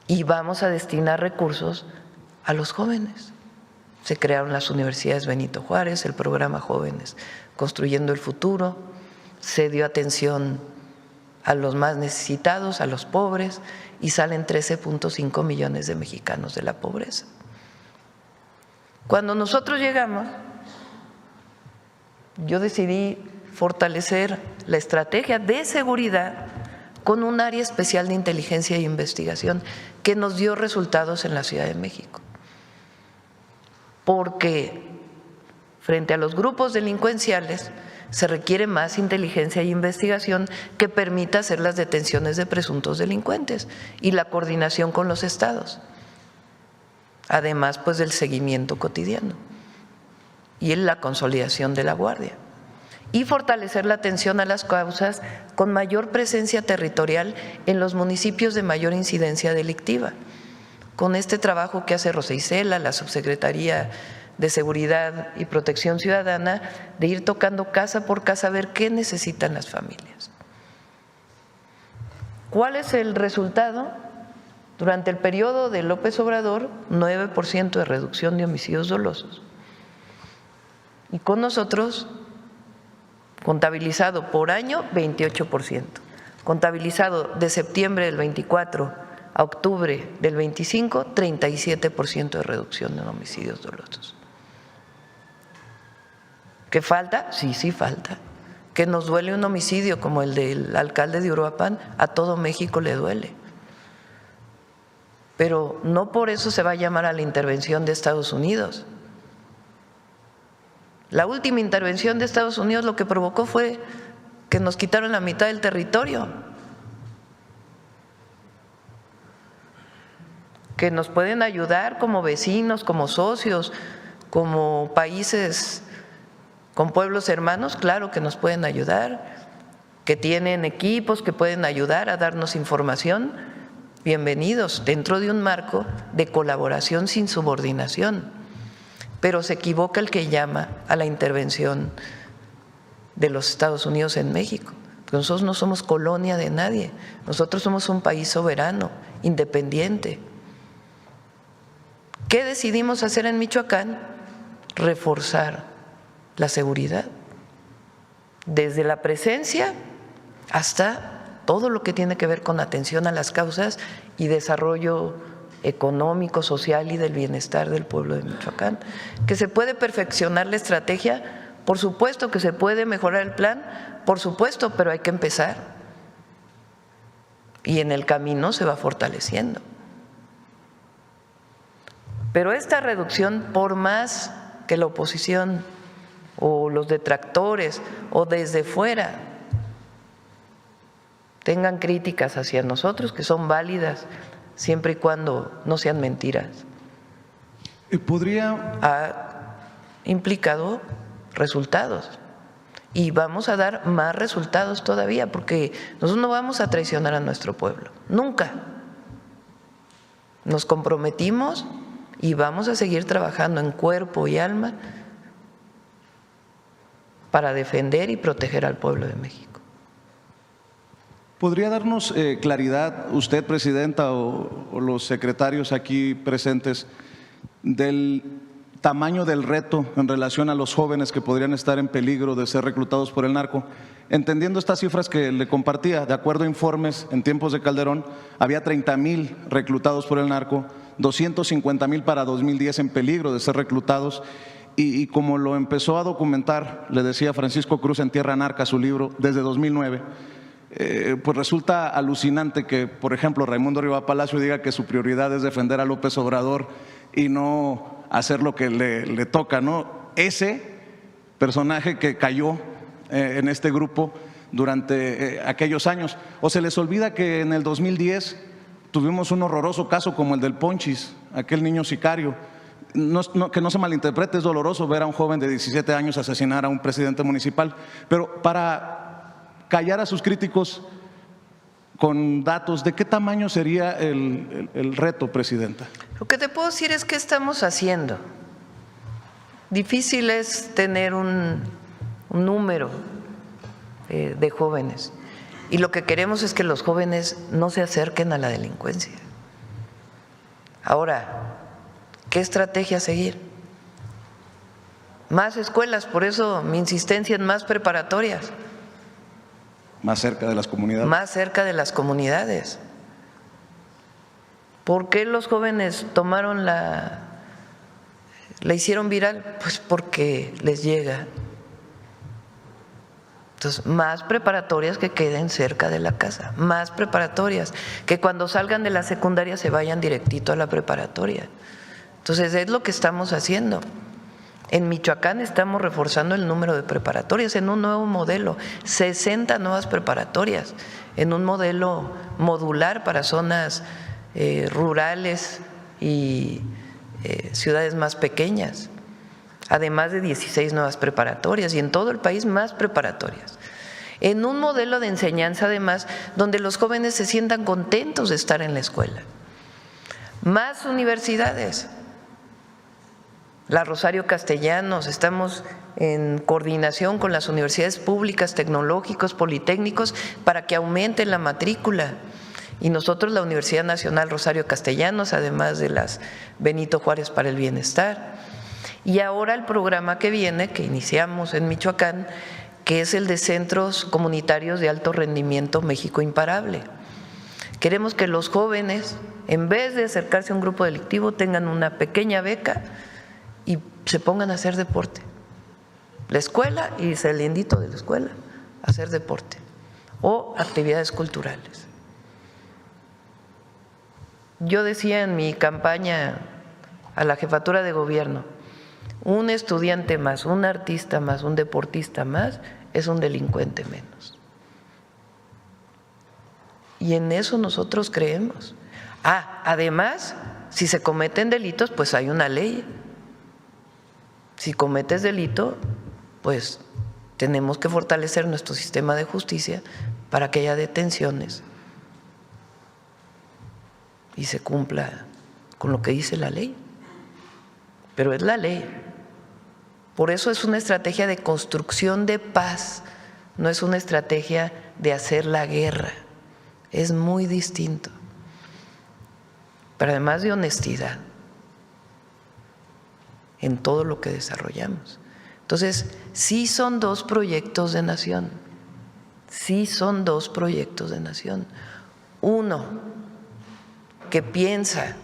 Y vamos a destinar recursos a los jóvenes. Se crearon las universidades Benito Juárez, el programa Jóvenes Construyendo el Futuro, se dio atención a los más necesitados, a los pobres, y salen 13.5 millones de mexicanos de la pobreza. Cuando nosotros llegamos, yo decidí fortalecer la estrategia de seguridad con un área especial de inteligencia e investigación que nos dio resultados en la Ciudad de México. Porque frente a los grupos delincuenciales se requiere más inteligencia e investigación que permita hacer las detenciones de presuntos delincuentes y la coordinación con los estados, además pues del seguimiento cotidiano y en la consolidación de la guardia, y fortalecer la atención a las causas con mayor presencia territorial en los municipios de mayor incidencia delictiva. Con este trabajo que hace Rosa Isela, la Subsecretaría de Seguridad y Protección Ciudadana, de ir tocando casa por casa a ver qué necesitan las familias. ¿Cuál es el resultado? Durante el periodo de López Obrador, 9% de reducción de homicidios dolosos. Y con nosotros, contabilizado por año, 28%. Contabilizado de septiembre del 24 a octubre del 25, 37% de reducción de homicidios dolosos. ¿Qué falta? Sí, sí falta. ¿Que nos duele un homicidio como el del alcalde de Uruapan? A todo México le duele. Pero no por eso se va a llamar a la intervención de Estados Unidos. La última intervención de Estados Unidos lo que provocó fue que nos quitaron la mitad del territorio. Que nos pueden ayudar como vecinos, como socios, como países con pueblos hermanos, claro que nos pueden ayudar, que tienen equipos que pueden ayudar a darnos información, bienvenidos, dentro de un marco de colaboración sin subordinación. Pero se equivoca el que llama a la intervención de los Estados Unidos en México, porque nosotros no somos colonia de nadie, nosotros somos un país soberano, independiente. ¿Qué decidimos hacer en Michoacán? Reforzar la seguridad, desde la presencia hasta todo lo que tiene que ver con atención a las causas y desarrollo económico, social y del bienestar del pueblo de Michoacán. ¿Que se puede perfeccionar la estrategia? Por supuesto. ¿Que se puede mejorar el plan? Por supuesto, pero hay que empezar. Y en el camino se va fortaleciendo. Pero esta reducción, por más que la oposición o los detractores o desde fuera tengan críticas hacia nosotros, que son válidas siempre y cuando no sean mentiras, ¿Podría? ha implicado resultados. y vamos a dar más resultados todavía, porque nosotros no vamos a traicionar a nuestro pueblo, nunca. Nos comprometimos y vamos a seguir trabajando en cuerpo y alma para defender y proteger al pueblo de México. ¿Podría darnos claridad usted, Presidenta, o los secretarios aquí presentes, del tamaño del reto en relación a los jóvenes que podrían estar en peligro de ser reclutados por el narco? Entendiendo estas cifras que le compartía, de acuerdo a informes, en tiempos de Calderón había 30,000 reclutados por el narco, 250,000 para 2010 en peligro de ser reclutados, y como lo empezó a documentar, le decía Francisco Cruz en Tierra Narca, su libro, desde 2009, pues resulta alucinante que, por ejemplo, Raimundo Riva Palacio diga que su prioridad es defender a López Obrador y no hacer lo que le toca, ¿no? Ese personaje que cayó en este grupo durante aquellos años. O se les olvida que en el 2010 tuvimos un horroroso caso como el del Ponchis, aquel niño sicario. Que no se malinterprete, es doloroso ver a un joven de 17 años asesinar a un presidente municipal, pero para callar a sus críticos con datos, ¿de qué tamaño sería el reto, Presidenta? Lo que te puedo decir es qué estamos haciendo. Difícil es tener un número de jóvenes, y lo que queremos es que los jóvenes no se acerquen a la delincuencia. Ahora, ¿qué estrategia seguir? Más escuelas, por eso mi insistencia en más preparatorias. Más cerca de las comunidades. Más cerca de las comunidades. ¿Por qué los jóvenes tomaron la hicieron viral? Pues porque les llega. Entonces, más preparatorias que queden cerca de la casa, más preparatorias, que cuando salgan de la secundaria se vayan directito a la preparatoria. Entonces, es lo que estamos haciendo. En Michoacán estamos reforzando el número de preparatorias en un nuevo modelo, 60 nuevas preparatorias, en un modelo modular para zonas rurales y ciudades más pequeñas, además de 16 nuevas preparatorias, y en todo el país más preparatorias. En un modelo de enseñanza, además, donde los jóvenes se sientan contentos de estar en la escuela. Más universidades. La Rosario Castellanos, estamos en coordinación con las universidades públicas, tecnológicos, politécnicos, para que aumente la matrícula. Y nosotros, la Universidad Nacional Rosario Castellanos, además de las Benito Juárez para el Bienestar. Y ahora el programa que viene, que iniciamos en Michoacán, que es el de Centros Comunitarios de Alto Rendimiento México Imparable. Queremos que los jóvenes, en vez de acercarse a un grupo delictivo, tengan una pequeña beca y se pongan a hacer deporte. La escuela y saliendito de la escuela, hacer deporte o actividades culturales. Yo decía en mi campaña a la jefatura de gobierno, un estudiante más, un artista más, un deportista más, es un delincuente menos. Y en eso nosotros creemos. Además, si se cometen delitos, pues hay una ley. Si cometes delito, pues tenemos que fortalecer nuestro sistema de justicia para que haya detenciones y se cumpla con lo que dice la ley. Pero es la ley. Por eso es una estrategia de construcción de paz, no es una estrategia de hacer la guerra. Es muy distinto. Pero además de honestidad en todo lo que desarrollamos. Entonces, sí son dos proyectos de nación. Sí son dos proyectos de nación. Uno, que piensa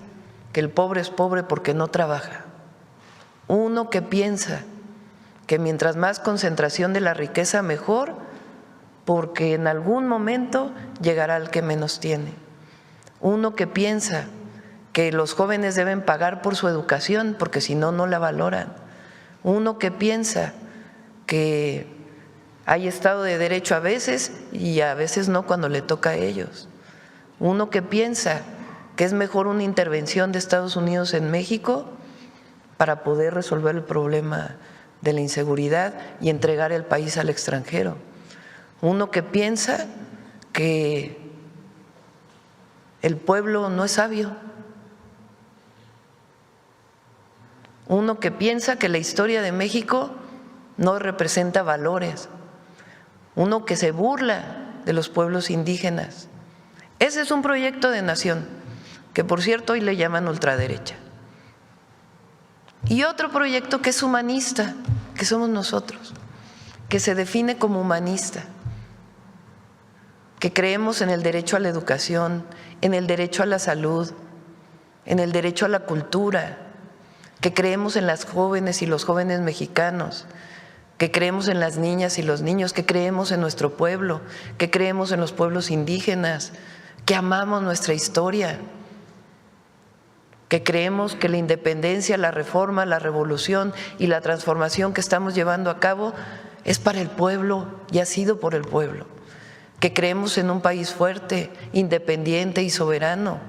que el pobre es pobre porque no trabaja. Uno que piensa que mientras más concentración de la riqueza mejor, porque en algún momento llegará el que menos tiene. Uno que piensa que los jóvenes deben pagar por su educación porque si no, no la valoran. Uno que piensa que hay Estado de Derecho a veces y a veces no cuando le toca a ellos. Uno que piensa que es mejor una intervención de Estados Unidos en México para poder resolver el problema de la inseguridad y entregar el país al extranjero. Uno que piensa que el pueblo no es sabio. Uno que piensa que la historia de México no representa valores. Uno que se burla de los pueblos indígenas. Ese es un proyecto de nación, que por cierto hoy le llaman ultraderecha. Y otro proyecto que es humanista, que somos nosotros, que se define como humanista, que creemos en el derecho a la educación, en el derecho a la salud, en el derecho a la cultura, que creemos en las jóvenes y los jóvenes mexicanos, que creemos en las niñas y los niños, que creemos en nuestro pueblo, que creemos en los pueblos indígenas, que amamos nuestra historia, que creemos que la independencia, la reforma, la revolución y la transformación que estamos llevando a cabo es para el pueblo y ha sido por el pueblo, que creemos en un país fuerte, independiente y soberano.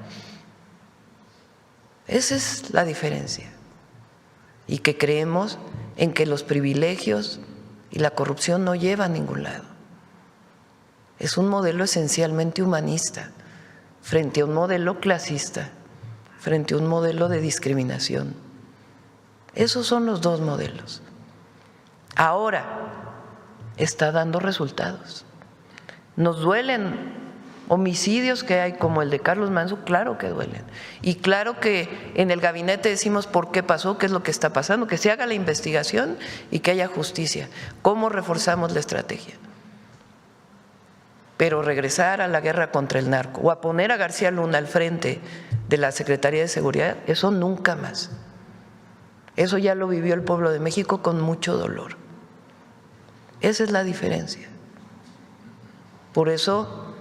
Esa es la diferencia. Y que creemos en que los privilegios y la corrupción no llevan a ningún lado. Es un modelo esencialmente humanista frente a un modelo clasista, frente a un modelo de discriminación. Esos son los dos modelos. Ahora está dando resultados. Nos duelen homicidios que hay como el de Carlos Manzo, claro que duelen. Y claro que en el gabinete decimos por qué pasó, qué es lo que está pasando, que se haga la investigación y que haya justicia. ¿Cómo reforzamos la estrategia? Pero regresar a la guerra contra el narco o a poner a García Luna al frente de la Secretaría de Seguridad, eso nunca más. Eso ya lo vivió el pueblo de México con mucho dolor. Esa es la diferencia. Por eso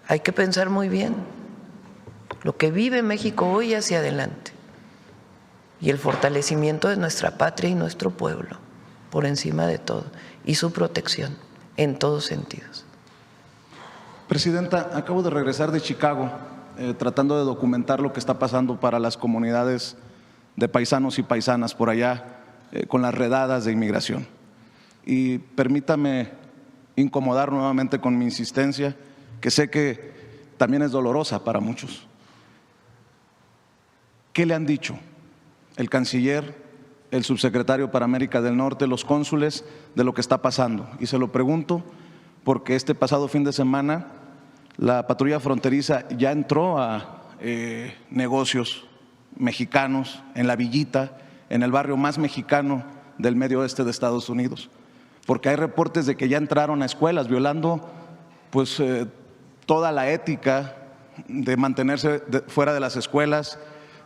hay que pensar muy bien lo que vive México hoy hacia adelante y el fortalecimiento de nuestra patria y nuestro pueblo por encima de todo y su protección en todos sentidos. Presidenta, acabo de regresar de Chicago tratando de documentar lo que está pasando para las comunidades de paisanos y paisanas por allá con las redadas de inmigración. Y permítame incomodar nuevamente con mi insistencia, que sé que también es dolorosa para muchos. ¿Qué le han dicho el canciller, el subsecretario para América del Norte, los cónsules de lo que está pasando? Y se lo pregunto porque este pasado fin de semana la patrulla fronteriza ya entró a negocios mexicanos en La Villita, en el barrio más mexicano del medio oeste de Estados Unidos, porque hay reportes de que ya entraron a escuelas violando pues toda la ética de mantenerse fuera de las escuelas,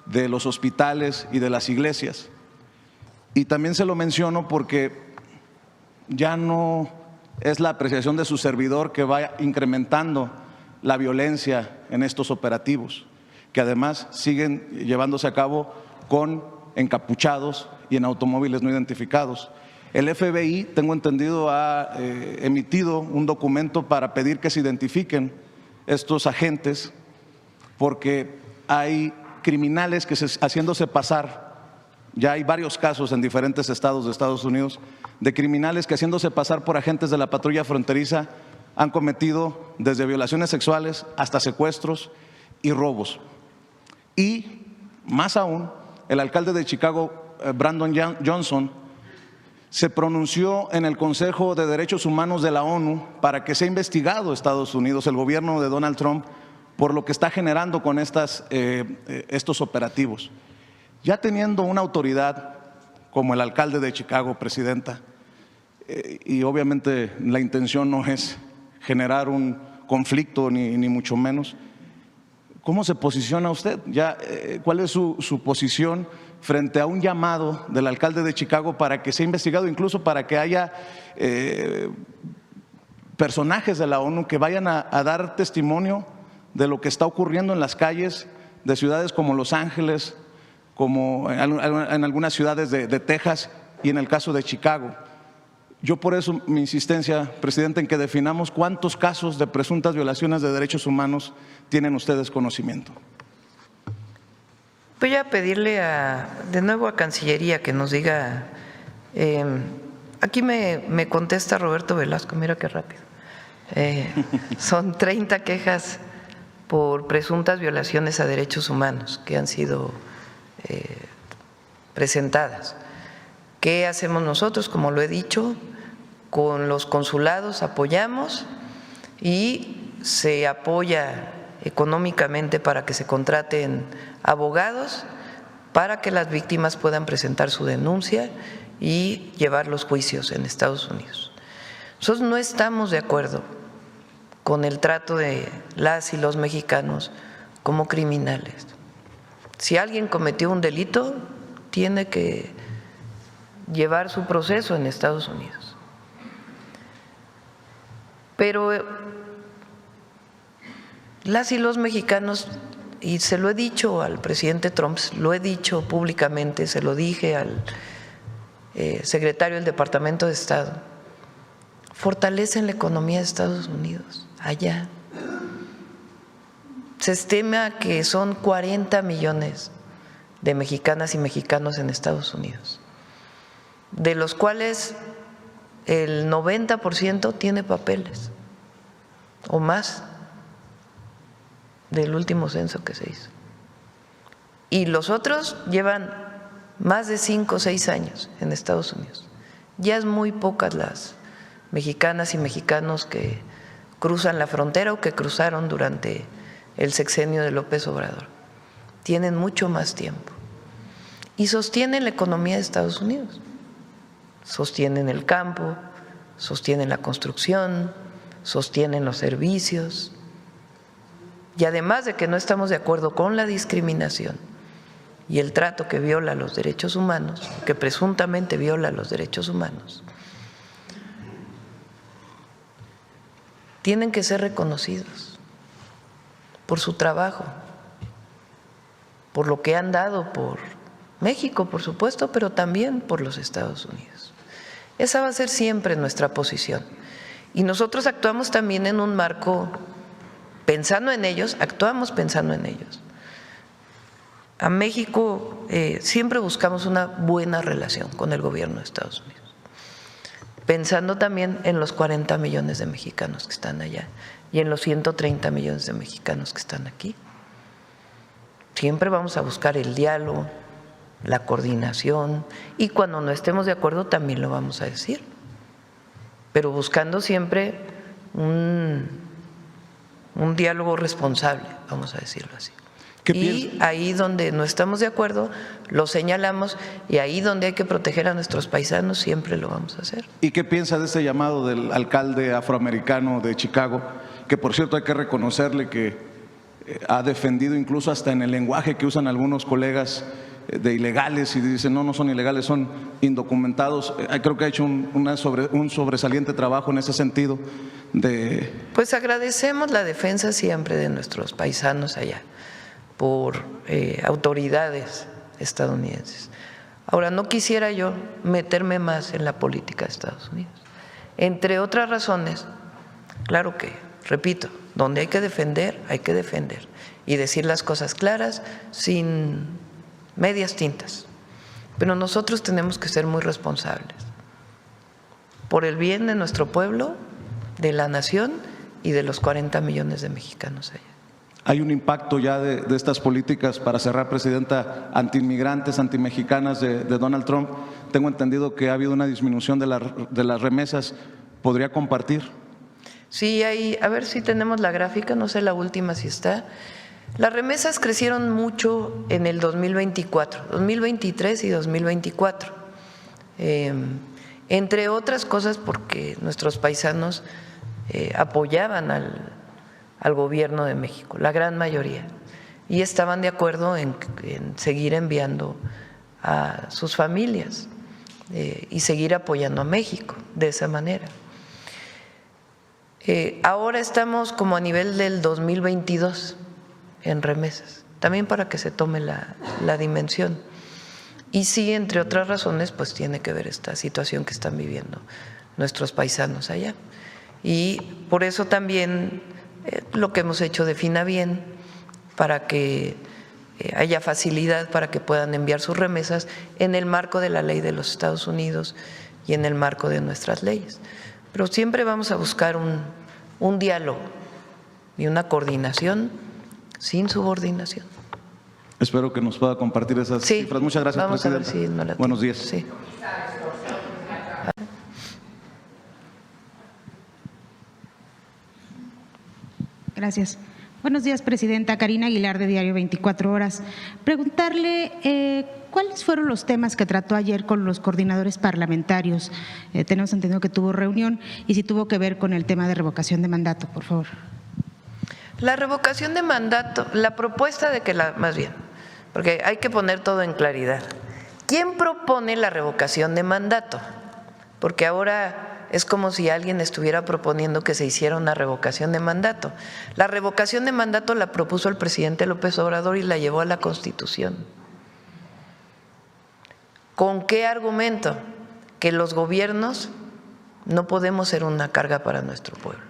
de los hospitales y de las iglesias. Y también se lo menciono porque ya no es la apreciación de su servidor que va incrementando la violencia en estos operativos, que además siguen llevándose a cabo con encapuchados y en automóviles no identificados. El FBI, tengo entendido, ha emitido un documento para pedir que se identifiquen estos agentes porque hay criminales que haciéndose pasar, ya hay varios casos en diferentes estados de Estados Unidos, de criminales que haciéndose pasar por agentes de la patrulla fronteriza han cometido desde violaciones sexuales hasta secuestros y robos. Y más aún, el alcalde de Chicago, Brandon Johnson, se pronunció en el Consejo de Derechos Humanos de la ONU para que sea investigado Estados Unidos, el gobierno de Donald Trump, por lo que está generando con estos operativos. Ya teniendo una autoridad como el alcalde de Chicago, presidenta, y obviamente la intención no es generar un conflicto ni mucho menos, ¿cómo se posiciona usted? ¿Cuál es su posición frente a un llamado del alcalde de Chicago para que sea investigado, incluso para que haya personajes de la ONU que vayan a dar testimonio de lo que está ocurriendo en las calles de ciudades como Los Ángeles, como en algunas ciudades de Texas y en el caso de Chicago? Yo por eso mi insistencia, presidente, en que definamos cuántos casos de presuntas violaciones de derechos humanos tienen ustedes conocimiento. Voy a pedirle de nuevo a Cancillería que nos diga Aquí me contesta Roberto Velasco, mira qué rápido. Son 30 quejas por presuntas violaciones a derechos humanos que han sido presentadas. ¿Qué hacemos nosotros? Como lo he dicho, con los consulados apoyamos y se apoya económicamente para que se contraten abogados para que las víctimas puedan presentar su denuncia y llevar los juicios en Estados Unidos. Nosotros no estamos de acuerdo con el trato de las y los mexicanos como criminales. Si alguien cometió un delito, tiene que llevar su proceso en Estados Unidos. Pero las y los mexicanos, y se lo he dicho al presidente Trump, lo he dicho públicamente, se lo dije al secretario del Departamento de Estado, fortalecen la economía de Estados Unidos, allá. Se estima que son 40 millones de mexicanas y mexicanos en Estados Unidos, de los cuales el 90% tiene papeles o más del último censo que se hizo. Y los otros llevan más de 5 o 6 años en Estados Unidos. Ya es muy pocas las mexicanas y mexicanos que cruzan la frontera o que cruzaron durante el sexenio de López Obrador. Tienen mucho más tiempo y sostienen la economía de Estados Unidos. Sostienen el campo, sostienen la construcción, sostienen los servicios. Y además de que no estamos de acuerdo con la discriminación y el trato que viola los derechos humanos, que presuntamente viola los derechos humanos, tienen que ser reconocidos por su trabajo, por lo que han dado por México, por supuesto, pero también por los Estados Unidos. Esa va a ser siempre nuestra posición. Y nosotros actuamos también en un marco pensando en ellos, actuamos pensando en ellos. A México siempre buscamos una buena relación con el gobierno de Estados Unidos, pensando también en los 40 millones de mexicanos que están allá y en los 130 millones de mexicanos que están aquí. Siempre vamos a buscar el diálogo, la coordinación, y cuando no estemos de acuerdo también lo vamos a decir, pero buscando siempre un diálogo responsable, vamos a decirlo así. Y ahí donde no estamos de acuerdo, lo señalamos, y ahí donde hay que proteger a nuestros paisanos, siempre lo vamos a hacer. ¿Y qué piensa de este llamado del alcalde afroamericano de Chicago, que por cierto hay que reconocerle que ha defendido incluso hasta en el lenguaje que usan algunos colegas de ilegales, y dicen no son ilegales, son indocumentados? Creo que ha hecho un sobresaliente trabajo en ese sentido. Pues agradecemos la defensa siempre de nuestros paisanos allá por autoridades estadounidenses. Ahora, no quisiera yo meterme más en la política de Estados Unidos. Entre otras razones, claro que, repito, donde hay que defender y decir las cosas claras, sin medias tintas. Pero nosotros tenemos que ser muy responsables por el bien de nuestro pueblo, de la nación y de los 40 millones de mexicanos allá. ¿Hay un impacto ya de estas políticas, para cerrar, Presidenta, antiinmigrantes, antimexicanas de Donald Trump? Tengo entendido que ha habido una disminución de las remesas. ¿Podría compartir? Sí, a ver si tenemos la gráfica, no sé la última si está. Las remesas crecieron mucho en el 2024, 2023 y 2024, entre otras cosas porque nuestros paisanos apoyaban al gobierno de México, la gran mayoría, y estaban de acuerdo en seguir enviando a sus familias y seguir apoyando a México de esa manera. Ahora estamos como a nivel del 2022 en remesas, también para que se tome la dimensión. Y sí, entre otras razones, pues tiene que ver esta situación que están viviendo nuestros paisanos allá. Y por eso también lo que hemos hecho de Finabien, para que haya facilidad para que puedan enviar sus remesas en el marco de la ley de los Estados Unidos y en el marco de nuestras leyes. Pero siempre vamos a buscar un diálogo y una coordinación sin subordinación. Espero que nos pueda compartir esas cifras. Muchas gracias, vamos a ver presidenta. si no la Buenos días. Sí. Gracias. Buenos días, presidenta. Karina Aguilar, de Diario 24 Horas. Preguntarle cuáles fueron los temas que trató ayer con los coordinadores parlamentarios. Tenemos entendido que tuvo reunión y si tuvo que ver con el tema de revocación de mandato, por favor. La revocación de mandato, la propuesta de que más bien, porque hay que poner todo en claridad. ¿Quién propone la revocación de mandato? Porque ahora es como si alguien estuviera proponiendo que se hiciera una revocación de mandato. La revocación de mandato la propuso el presidente López Obrador y la llevó a la Constitución. ¿Con qué argumento? Que los gobiernos no podemos ser una carga para nuestro pueblo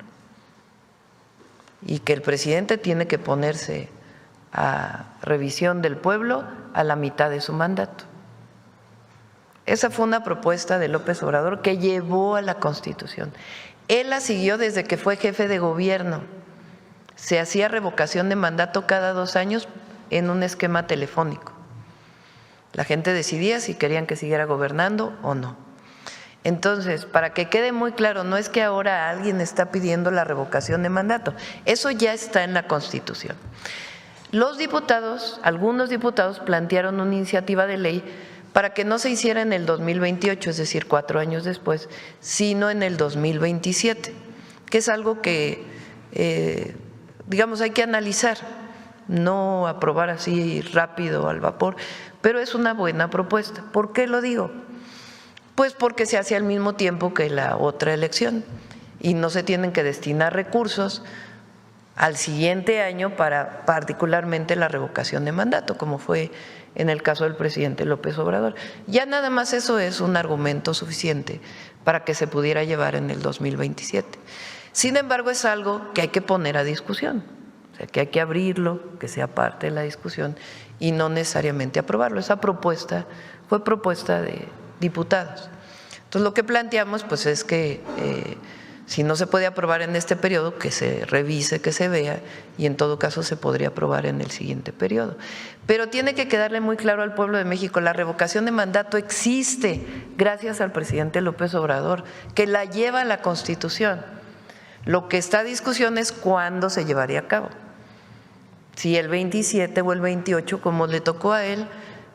y que el presidente tiene que ponerse a revisión del pueblo a la mitad de su mandato. Esa fue una propuesta de López Obrador que llevó a la Constitución. Él la siguió desde que fue jefe de gobierno. Se hacía revocación de mandato cada 2 años en un esquema telefónico. La gente decidía si querían que siguiera gobernando o no. Entonces, para que quede muy claro, no es que ahora alguien está pidiendo la revocación de mandato. Eso ya está en la Constitución. Los diputados, algunos diputados plantearon una iniciativa de ley para que no se hiciera en el 2028, es decir, 4 años después, sino en el 2027, que es algo que, digamos, hay que analizar, no aprobar así rápido al vapor, pero es una buena propuesta. ¿Por qué lo digo? Pues porque se hace al mismo tiempo que la otra elección y no se tienen que destinar recursos al siguiente año para particularmente la revocación de mandato, como fue en el caso del presidente López Obrador. Ya nada más eso es un argumento suficiente para que se pudiera llevar en el 2027. Sin embargo, es algo que hay que poner a discusión, o sea, que hay que abrirlo, que sea parte de la discusión y no necesariamente aprobarlo. Esa propuesta fue propuesta de diputados. Entonces, lo que planteamos pues es que si no se puede aprobar en este periodo, que se revise, que se vea y en todo caso se podría aprobar en el siguiente periodo. Pero tiene que quedarle muy claro al pueblo de México, la revocación de mandato existe gracias al presidente López Obrador, que la lleva a la Constitución. Lo que está a discusión es cuándo se llevaría a cabo. Si el 27 o el 28, como le tocó a él,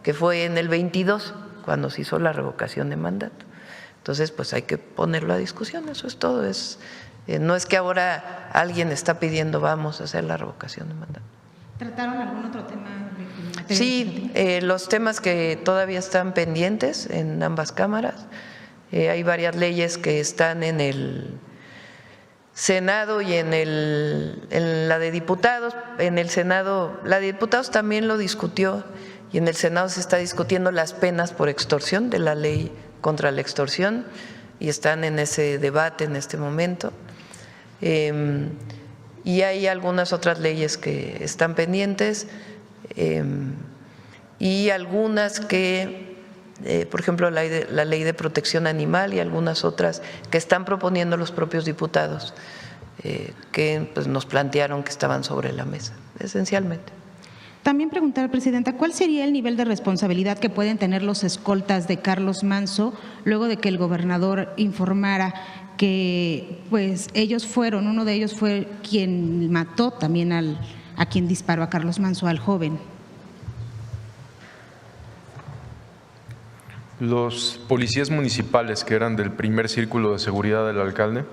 que fue en el 22, cuando se hizo la revocación de mandato. Entonces, pues hay que ponerlo a discusión, eso es todo. No es que ahora alguien está pidiendo vamos a hacer la revocación de mandato. ¿Trataron algún otro tema? Sí, los temas que todavía están pendientes en ambas cámaras. Hay varias leyes que están en el Senado y en la de diputados. En el Senado, la de diputados también lo discutió y en el Senado se está discutiendo las penas por extorsión de la ley contra la extorsión y están en ese debate en este momento. Y hay algunas otras leyes que están pendientes y algunas que, por ejemplo, la ley de protección animal y algunas otras que están proponiendo los propios diputados que pues, nos plantearon que estaban sobre la mesa, esencialmente. También preguntar, presidenta, ¿cuál sería el nivel de responsabilidad que pueden tener los escoltas de Carlos Manzo luego de que el gobernador informara que pues uno de ellos fue quien mató también a quien disparó a Carlos Manzo, al joven? Los policías municipales que eran del primer círculo de seguridad del alcalde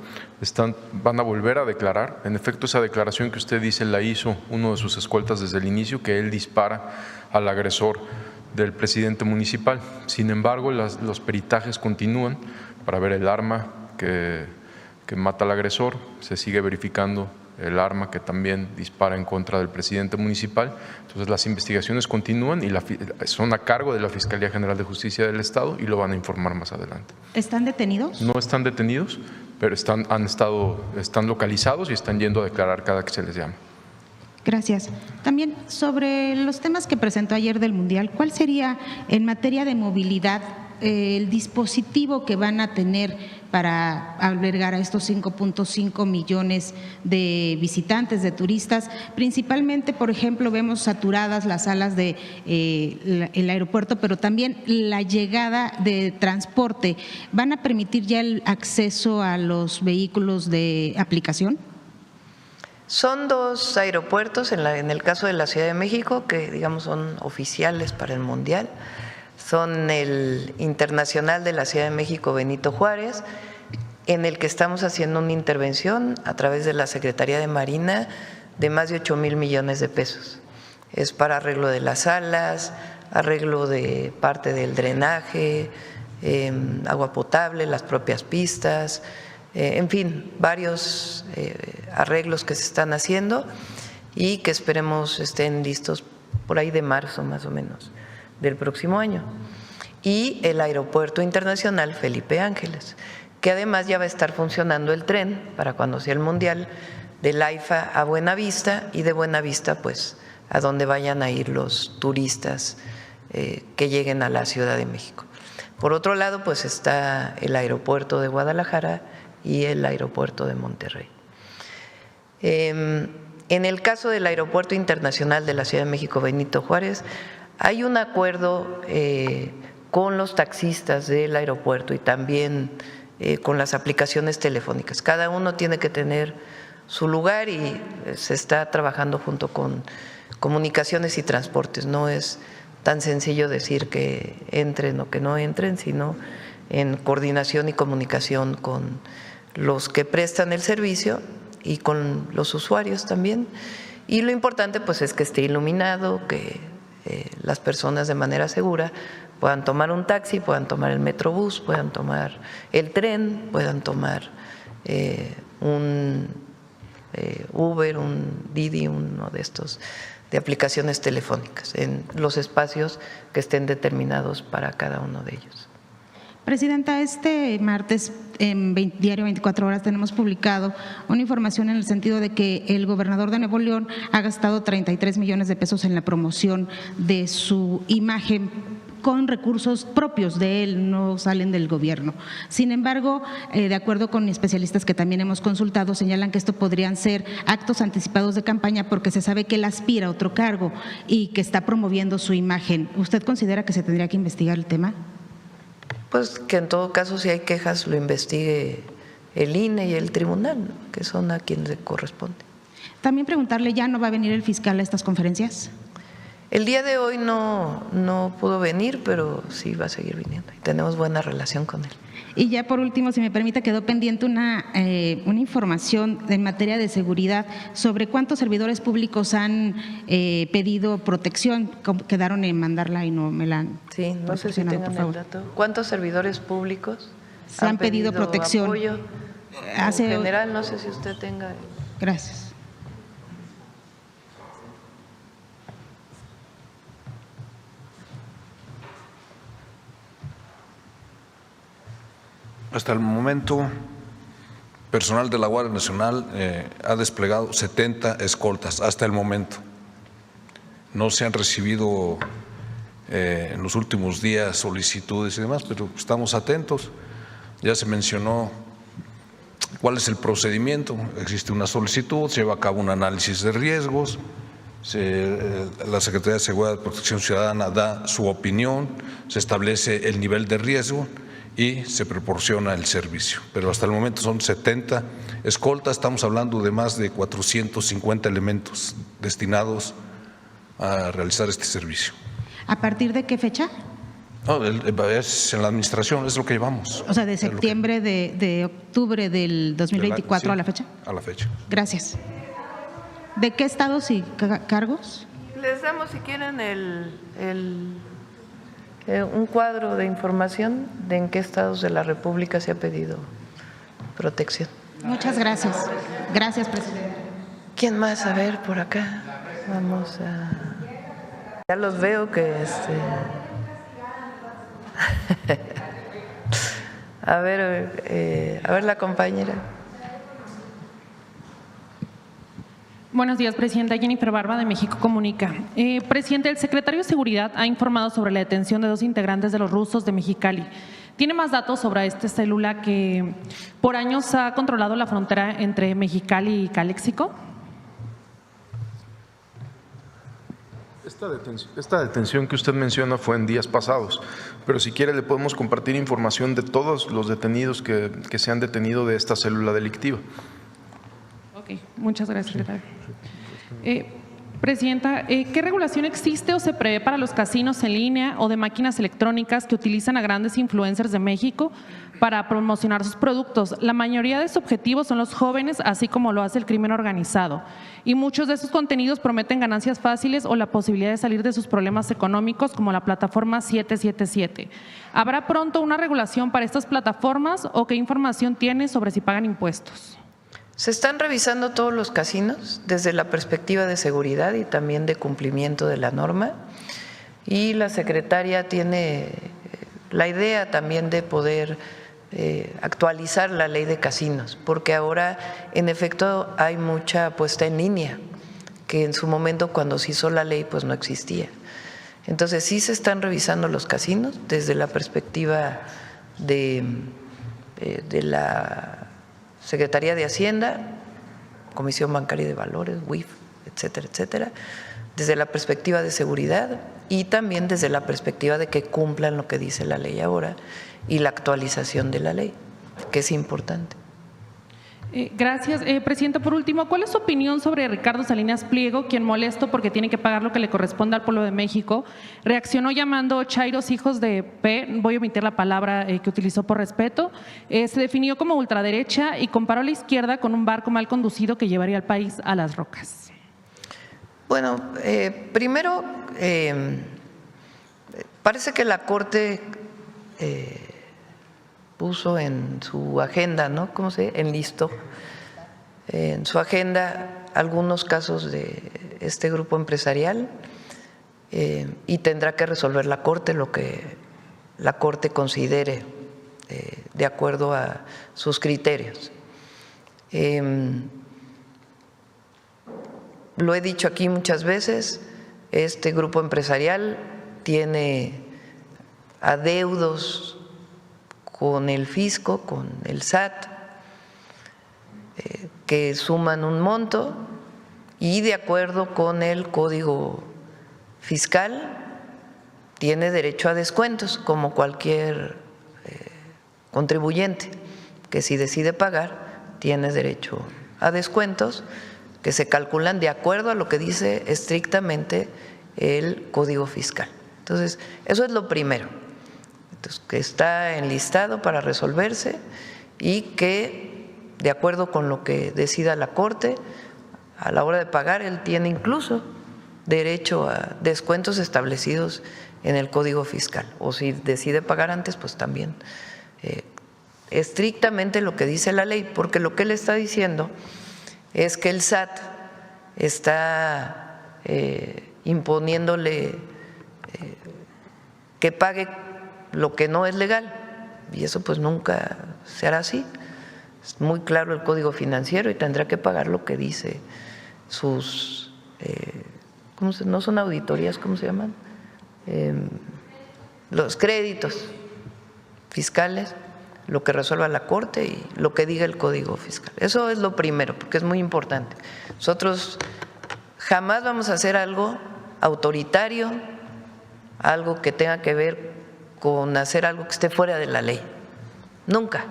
van a volver a declarar. En efecto, esa declaración que usted dice la hizo uno de sus escoltas desde el inicio, que él dispara al agresor del presidente municipal. Sin embargo, los peritajes continúan para ver el arma que mata al agresor. Se sigue verificando el arma que también dispara en contra del presidente municipal. Entonces las investigaciones continúan y son a cargo de la Fiscalía General de Justicia del Estado y lo van a informar más adelante. ¿Están detenidos? No están detenidos, pero están localizados y están yendo a declarar cada que se les llama. Gracias. También sobre los temas que presentó ayer del Mundial, ¿cuál sería en materia de movilidad el dispositivo que van a tener para albergar a estos 5.5 millones de visitantes, de turistas? Principalmente, por ejemplo, vemos saturadas las salas del aeropuerto, pero también la llegada de transporte. ¿Van a permitir ya el acceso a los vehículos de aplicación? Son 2 aeropuertos, en el caso de la Ciudad de México, que digamos son oficiales para el Mundial. Son el Internacional de la Ciudad de México Benito Juárez, en el que estamos haciendo una intervención a través de la Secretaría de Marina de más de 8,000 millones de pesos. Es para arreglo de las salas, arreglo de parte del drenaje, agua potable, las propias pistas, en fin, varios arreglos que se están haciendo y que esperemos estén listos por ahí de marzo más o menos del próximo año. Y el Aeropuerto Internacional Felipe Ángeles, que además ya va a estar funcionando el tren para cuando sea el Mundial, del AIFA a Buenavista y de Buenavista pues a donde vayan a ir los turistas que lleguen a la Ciudad de México. Por otro lado pues está el aeropuerto de Guadalajara y el aeropuerto de Monterrey. En el caso del Aeropuerto Internacional de la Ciudad de México Benito Juárez, hay un acuerdo con los taxistas del aeropuerto y también con las aplicaciones telefónicas. Cada uno tiene que tener su lugar y se está trabajando junto con Comunicaciones y Transportes. No es tan sencillo decir que entren o que no entren, sino en coordinación y comunicación con los que prestan el servicio y con los usuarios también. Y lo importante pues es que esté iluminado, que las personas de manera segura puedan tomar un taxi, puedan tomar el Metrobús, puedan tomar el tren, puedan tomar un Uber, un Didi, uno de estos de aplicaciones telefónicas en los espacios que estén determinados para cada uno de ellos. Presidenta, este martes en Diario 24 Horas tenemos publicado una información en el sentido de que el gobernador de Nuevo León ha gastado 33 millones de pesos en la promoción de su imagen con recursos propios de él, no salen del gobierno. Sin embargo, de acuerdo con especialistas que también hemos consultado, señalan que esto podrían ser actos anticipados de campaña porque se sabe que él aspira a otro cargo y que está promoviendo su imagen. ¿Usted considera que se tendría que investigar el tema? Pues que en todo caso, si hay quejas, lo investigue el INE y el tribunal, ¿no?, que son a quienes le corresponde. También preguntarle, ¿ya no va a venir el fiscal a estas conferencias? El día de hoy no pudo venir, pero sí va a seguir viniendo y tenemos buena relación con él. Y ya por último, si me permite, quedó pendiente una información en materia de seguridad sobre cuántos servidores públicos han pedido protección. Quedaron en mandarla y no me la han Sí, no sé si tengan el dato. ¿Cuántos servidores públicos se han pedido protección? Apoyo? En general, no sé si usted tenga. Gracias. Hasta el momento, personal de la Guardia Nacional ha desplegado 70 escoltas, hasta el momento. No se han recibido en los últimos días solicitudes y demás, pero estamos atentos. Ya se mencionó cuál es el procedimiento. Existe una solicitud, se lleva a cabo un análisis de riesgos, la Secretaría de Seguridad y Protección Ciudadana da su opinión, se establece el nivel de riesgo y se proporciona el servicio. Pero hasta el momento son 70 escoltas, estamos hablando de más de 450 elementos destinados a realizar este servicio. ¿A partir de qué fecha? No, es en la administración, es lo que llevamos. O sea, de septiembre, de octubre del 2024 a la fecha. A la fecha. Gracias. ¿De qué estados y cargos? Les damos, si quieren, un cuadro de información de en qué estados de la República se ha pedido protección. Muchas gracias. Gracias, presidente. ¿Quién más? A ver, por acá. Vamos a… Ya los veo que… a ver la compañera. Buenos días, Presidenta. Jennifer Barba, de México Comunica. Presidente, el secretario de Seguridad ha informado sobre la detención de 2 integrantes de los rusos de Mexicali. ¿Tiene más datos sobre esta célula que por años ha controlado la frontera entre Mexicali y Caléxico? Esta detención que usted menciona fue en días pasados, pero si quiere le podemos compartir información de todos los detenidos que se han detenido de esta célula delictiva. Ok, muchas gracias, secretario. Presidenta, ¿qué regulación existe o se prevé para los casinos en línea o de máquinas electrónicas que utilizan a grandes influencers de México para promocionar sus productos? La mayoría de sus objetivos son los jóvenes, así como lo hace el crimen organizado. Y muchos de esos contenidos prometen ganancias fáciles o la posibilidad de salir de sus problemas económicos, como la plataforma 777. ¿Habrá pronto una regulación para estas plataformas o qué información tiene sobre si pagan impuestos? Se están revisando todos los casinos desde la perspectiva de seguridad y también de cumplimiento de la norma, y la secretaria tiene la idea también de poder actualizar la ley de casinos, porque ahora en efecto hay mucha apuesta en línea que en su momento cuando se hizo la ley pues no existía. Entonces sí se están revisando los casinos desde la perspectiva de la Secretaría de Hacienda, Comisión Bancaria de Valores, WIF, etcétera, etcétera, desde la perspectiva de seguridad y también desde la perspectiva de que cumplan lo que dice la ley ahora y la actualización de la ley, que es importante. Gracias. Presidenta, por último, ¿cuál es su opinión sobre Ricardo Salinas Pliego, quien, molesto porque tiene que pagar lo que le corresponde al pueblo de México, reaccionó llamando chairos hijos de P, voy a omitir la palabra que utilizó por respeto, se definió como ultraderecha y comparó a la izquierda con un barco mal conducido que llevaría al país a las rocas? Bueno, primero, parece que la Corte puso en su agenda, ¿no? ¿Cómo se enlistó? En su agenda algunos casos de este grupo empresarial y tendrá que resolver la Corte lo que la Corte considere de acuerdo a sus criterios. Lo he dicho aquí muchas veces, este grupo empresarial tiene adeudos con el fisco, con el SAT, que suman un monto y de acuerdo con el Código Fiscal tiene derecho a descuentos como cualquier contribuyente que si decide pagar tiene derecho a descuentos que se calculan de acuerdo a lo que dice estrictamente el Código Fiscal. Entonces, eso es lo primero. Entonces, que está enlistado para resolverse y que, de acuerdo con lo que decida la Corte, a la hora de pagar, él tiene incluso derecho a descuentos establecidos en el Código Fiscal. O si decide pagar antes, pues también estrictamente lo que dice la ley, porque lo que él está diciendo es que el SAT está imponiéndole que pague lo que no es legal, y eso pues nunca se hará así. Es muy claro el Código Financiero y tendrá que pagar lo que dice sus, no son auditorías, ¿cómo se llaman? Los créditos fiscales, lo que resuelva la Corte y lo que diga el Código Fiscal. Eso es lo primero, porque es muy importante. Nosotros jamás vamos a hacer algo autoritario, algo que tenga que ver con hacer algo que esté fuera de la ley. Nunca.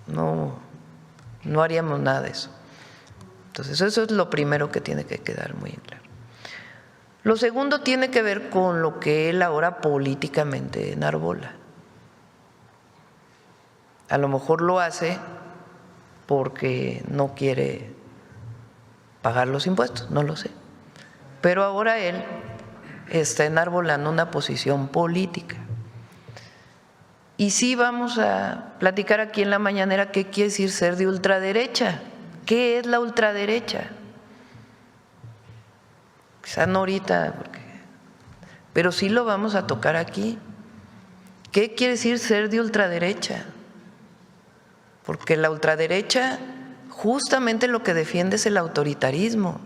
No haríamos nada de eso. Entonces, eso es lo primero que tiene que quedar muy claro. Lo segundo tiene que ver con lo que él ahora políticamente enarbola. A lo mejor lo hace porque no quiere pagar los impuestos, no lo sé. Pero ahora él está enarbolando una posición política. Y sí vamos a platicar aquí en la mañanera qué quiere decir ser de ultraderecha. ¿Qué es la ultraderecha? Quizá no ahorita, pero sí lo vamos a tocar aquí. ¿Qué quiere decir ser de ultraderecha? Porque la ultraderecha justamente lo que defiende es el autoritarismo.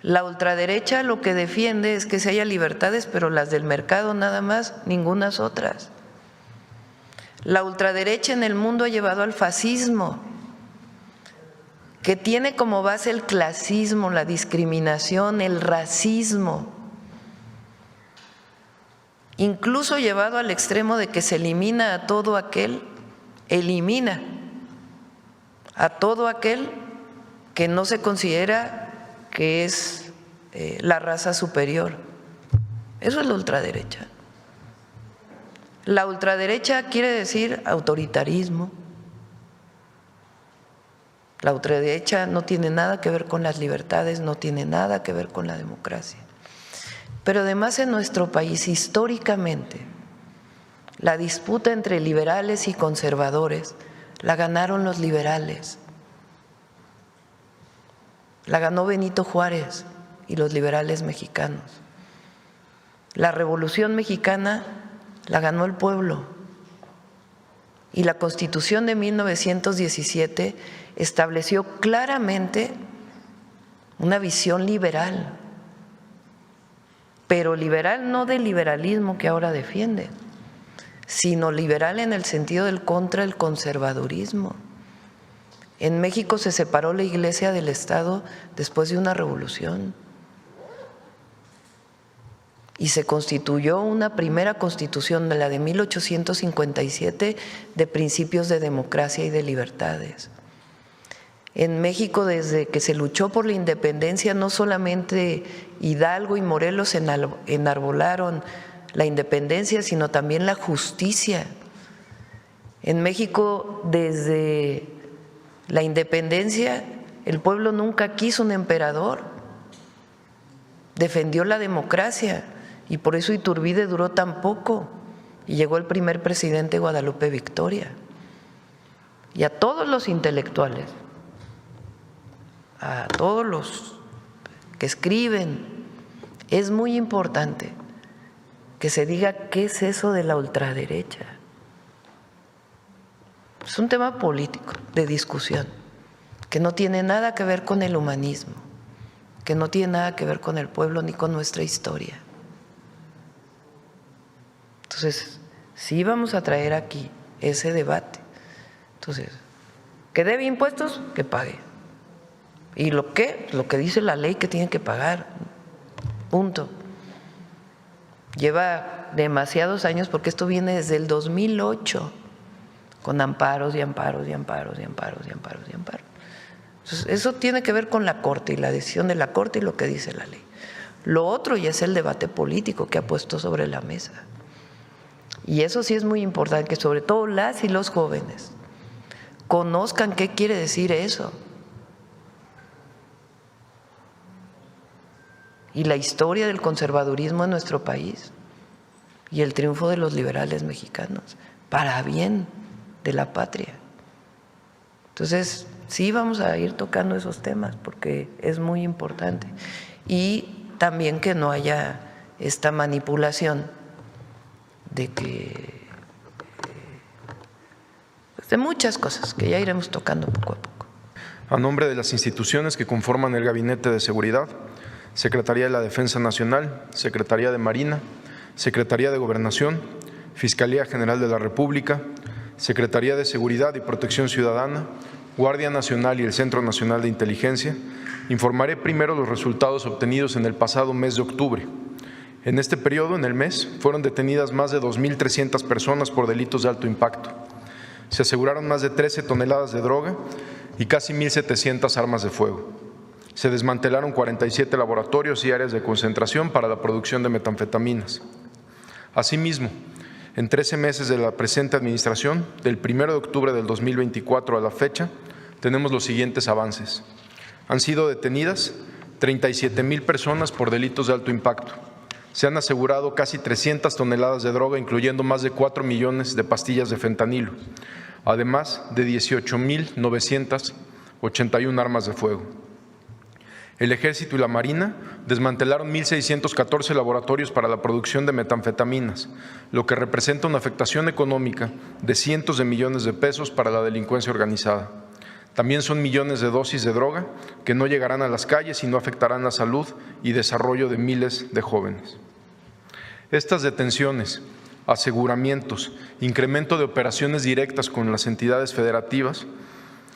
La ultraderecha lo que defiende es que se haya libertades, pero las del mercado nada más, ningunas otras. La ultraderecha en el mundo ha llevado al fascismo, que tiene como base el clasismo, la discriminación, el racismo, incluso llevado al extremo de que se elimina a todo aquel que no se considera que es la raza superior. Eso es la ultraderecha. La ultraderecha quiere decir autoritarismo. La ultraderecha no tiene nada que ver con las libertades, no tiene nada que ver con la democracia. Pero además en nuestro país, históricamente, la disputa entre liberales y conservadores la ganaron los liberales. La ganó Benito Juárez y los liberales mexicanos. La Revolución Mexicana la ganó el pueblo. Y la Constitución de 1917 estableció claramente una visión liberal, pero liberal no del liberalismo que ahora defiende, sino liberal en el sentido del contra el conservadurismo. En México se separó la Iglesia del Estado después de una revolución y se constituyó una primera constitución, la de 1857, de principios de democracia y de libertades. En México, desde que se luchó por la independencia, no solamente Hidalgo y Morelos enarbolaron la independencia, sino también la justicia. En México, desde la independencia, el pueblo nunca quiso un emperador, defendió la democracia y por eso Iturbide duró tan poco y llegó el primer presidente Guadalupe Victoria. Y a todos los intelectuales, a todos los que escriben, es muy importante que se diga qué es eso de la ultraderecha. Es un tema político, de discusión, que no tiene nada que ver con el humanismo, que no tiene nada que ver con el pueblo ni con nuestra historia. Entonces, sí vamos a traer aquí ese debate. Entonces, que debe impuestos, que pague. Y lo que dice la ley que tiene que pagar, punto. Lleva demasiados años porque esto viene desde el 2008, con amparos y amparos y amparos y amparos y amparos y amparos. Entonces, eso tiene que ver con la Corte y la decisión de la Corte y lo que dice la ley. Lo otro ya es el debate político que ha puesto sobre la mesa. Y eso sí es muy importante, que sobre todo las y los jóvenes conozcan qué quiere decir eso. Y la historia del conservadurismo en nuestro país y el triunfo de los liberales mexicanos, para bien de la patria. Entonces, sí vamos a ir tocando esos temas porque es muy importante. Y también que no haya esta manipulación de que de muchas cosas que ya iremos tocando poco a poco. A nombre de las instituciones que conforman el Gabinete de Seguridad, Secretaría de la Defensa Nacional, Secretaría de Marina, Secretaría de Gobernación, Fiscalía General de la República, Secretaría de Seguridad y Protección Ciudadana, Guardia Nacional y el Centro Nacional de Inteligencia, informaré primero los resultados obtenidos en el pasado mes de octubre. En este periodo, en el mes, fueron detenidas más de 2.300 personas por delitos de alto impacto. Se aseguraron más de 13 toneladas de droga y casi 1.700 armas de fuego. Se desmantelaron 47 laboratorios y áreas de concentración para la producción de metanfetaminas. Asimismo, en 13 meses de la presente administración, del 1 de octubre del 2024 a la fecha, tenemos los siguientes avances. Han sido detenidas 37,000 personas por delitos de alto impacto. Se han asegurado casi 300 toneladas de droga, incluyendo más de 4 millones de pastillas de fentanilo, además de 18,981 armas de fuego. El Ejército y la Marina desmantelaron 1.614 laboratorios para la producción de metanfetaminas, lo que representa una afectación económica de cientos de millones de pesos para la delincuencia organizada. También son millones de dosis de droga que no llegarán a las calles y no afectarán la salud y desarrollo de miles de jóvenes. Estas detenciones, aseguramientos, incremento de operaciones directas con las entidades federativas,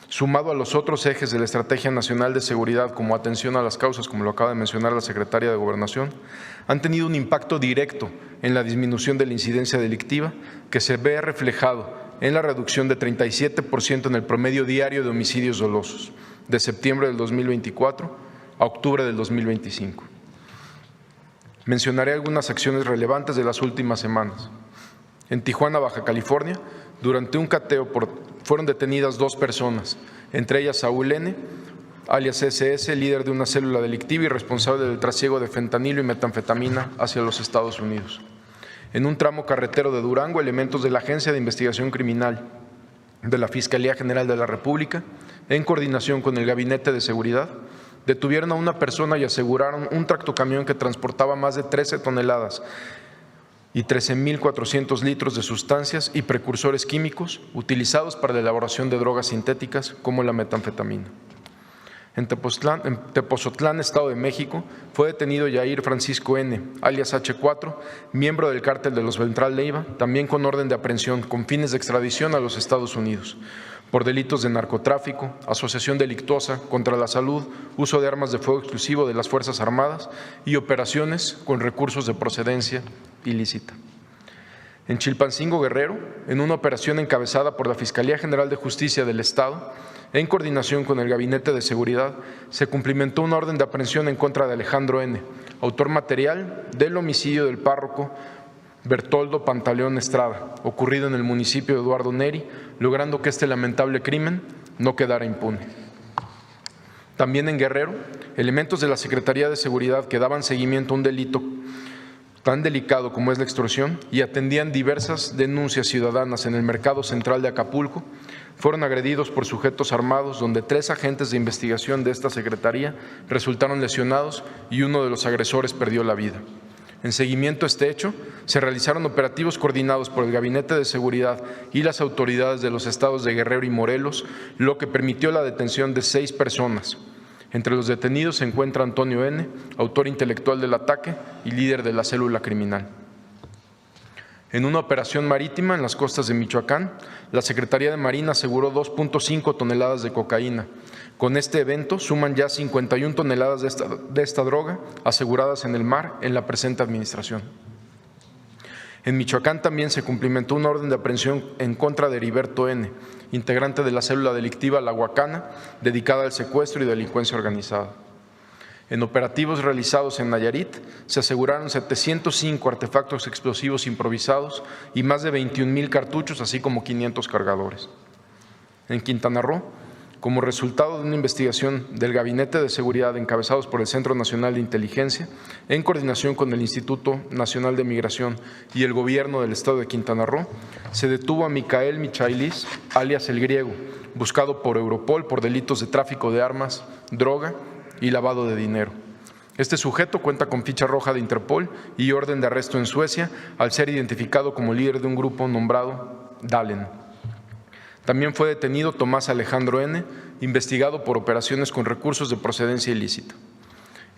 sumado a los otros ejes de la Estrategia Nacional de Seguridad, como atención a las causas, como lo acaba de mencionar la Secretaria de Gobernación, han tenido un impacto directo en la disminución de la incidencia delictiva, que se ve reflejado en la reducción de 37% en el promedio diario de homicidios dolosos, de septiembre del 2024 a octubre del 2025. Mencionaré algunas acciones relevantes de las últimas semanas. En Tijuana, Baja California, durante un cateo fueron detenidas 2 personas, entre ellas Saúl N., alias SS, líder de una célula delictiva y responsable del trasiego de fentanilo y metanfetamina hacia los Estados Unidos. En un tramo carretero de Durango, elementos de la Agencia de Investigación Criminal de la Fiscalía General de la República, en coordinación con el Gabinete de Seguridad, detuvieron a una persona y aseguraron un tractocamión que transportaba más de 13 toneladas y 13.400 litros de sustancias y precursores químicos utilizados para la elaboración de drogas sintéticas como la metanfetamina. En Tepozotlán, Estado de México, fue detenido Yair Francisco N., alias H4, miembro del cártel de los Beltrán Leiva, también con orden de aprehensión con fines de extradición a los Estados Unidos, por delitos de narcotráfico, asociación delictuosa contra la salud, uso de armas de fuego exclusivo de las Fuerzas Armadas y operaciones con recursos de procedencia ilícita. En Chilpancingo, Guerrero, en una operación encabezada por la Fiscalía General de Justicia del Estado, en coordinación con el Gabinete de Seguridad, se cumplimentó una orden de aprehensión en contra de Alejandro N., autor material del homicidio del párroco Bertoldo Pantaleón Estrada, ocurrido en el municipio de Eduardo Neri, logrando que este lamentable crimen no quedara impune. También en Guerrero, elementos de la Secretaría de Seguridad que daban seguimiento a un delito tan delicado como es la extorsión y atendían diversas denuncias ciudadanas en el mercado central de Acapulco, fueron agredidos por sujetos armados, donde 3 agentes de investigación de esta secretaría resultaron lesionados y uno de los agresores perdió la vida. En seguimiento a este hecho, se realizaron operativos coordinados por el Gabinete de Seguridad y las autoridades de los estados de Guerrero y Morelos, lo que permitió la detención de 6 personas. Entre los detenidos se encuentra Antonio N., autor intelectual del ataque y líder de la célula criminal. En una operación marítima en las costas de Michoacán, la Secretaría de Marina aseguró 2.5 toneladas de cocaína. Con este evento suman ya 51 toneladas de esta droga aseguradas en el mar en la presente administración. En Michoacán también se cumplimentó una orden de aprehensión en contra de Heriberto N., integrante de la célula delictiva La Huacana, dedicada al secuestro y delincuencia organizada. En operativos realizados en Nayarit, se aseguraron 705 artefactos explosivos improvisados y más de 21,000 cartuchos, así como 500 cargadores. En Quintana Roo, como resultado de una investigación del Gabinete de Seguridad encabezados por el Centro Nacional de Inteligencia, en coordinación con el Instituto Nacional de Migración y el Gobierno del Estado de Quintana Roo, se detuvo a Micael Michailis, alias El Griego, buscado por Europol por delitos de tráfico de armas, droga y lavado de dinero. Este sujeto cuenta con ficha roja de Interpol y orden de arresto en Suecia al ser identificado como líder de un grupo nombrado Dalen. También fue detenido Tomás Alejandro N., investigado por operaciones con recursos de procedencia ilícita.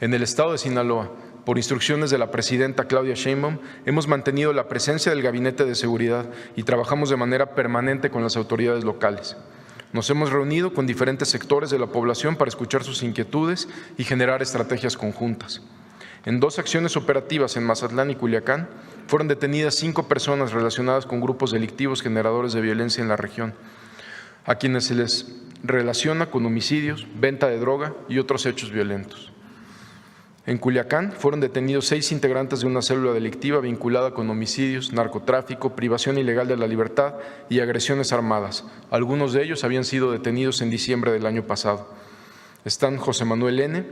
En el estado de Sinaloa, por instrucciones de la presidenta Claudia Sheinbaum, hemos mantenido la presencia del Gabinete de Seguridad y trabajamos de manera permanente con las autoridades locales. Nos hemos reunido con diferentes sectores de la población para escuchar sus inquietudes y generar estrategias conjuntas. En 2 acciones operativas en Mazatlán y Culiacán, fueron detenidas 5 personas relacionadas con grupos delictivos generadores de violencia en la región, a quienes se les relaciona con homicidios, venta de droga y otros hechos violentos. En Culiacán fueron detenidos 6 integrantes de una célula delictiva vinculada con homicidios, narcotráfico, privación ilegal de la libertad y agresiones armadas. Algunos de ellos habían sido detenidos en diciembre del año pasado. Están José Manuel N.,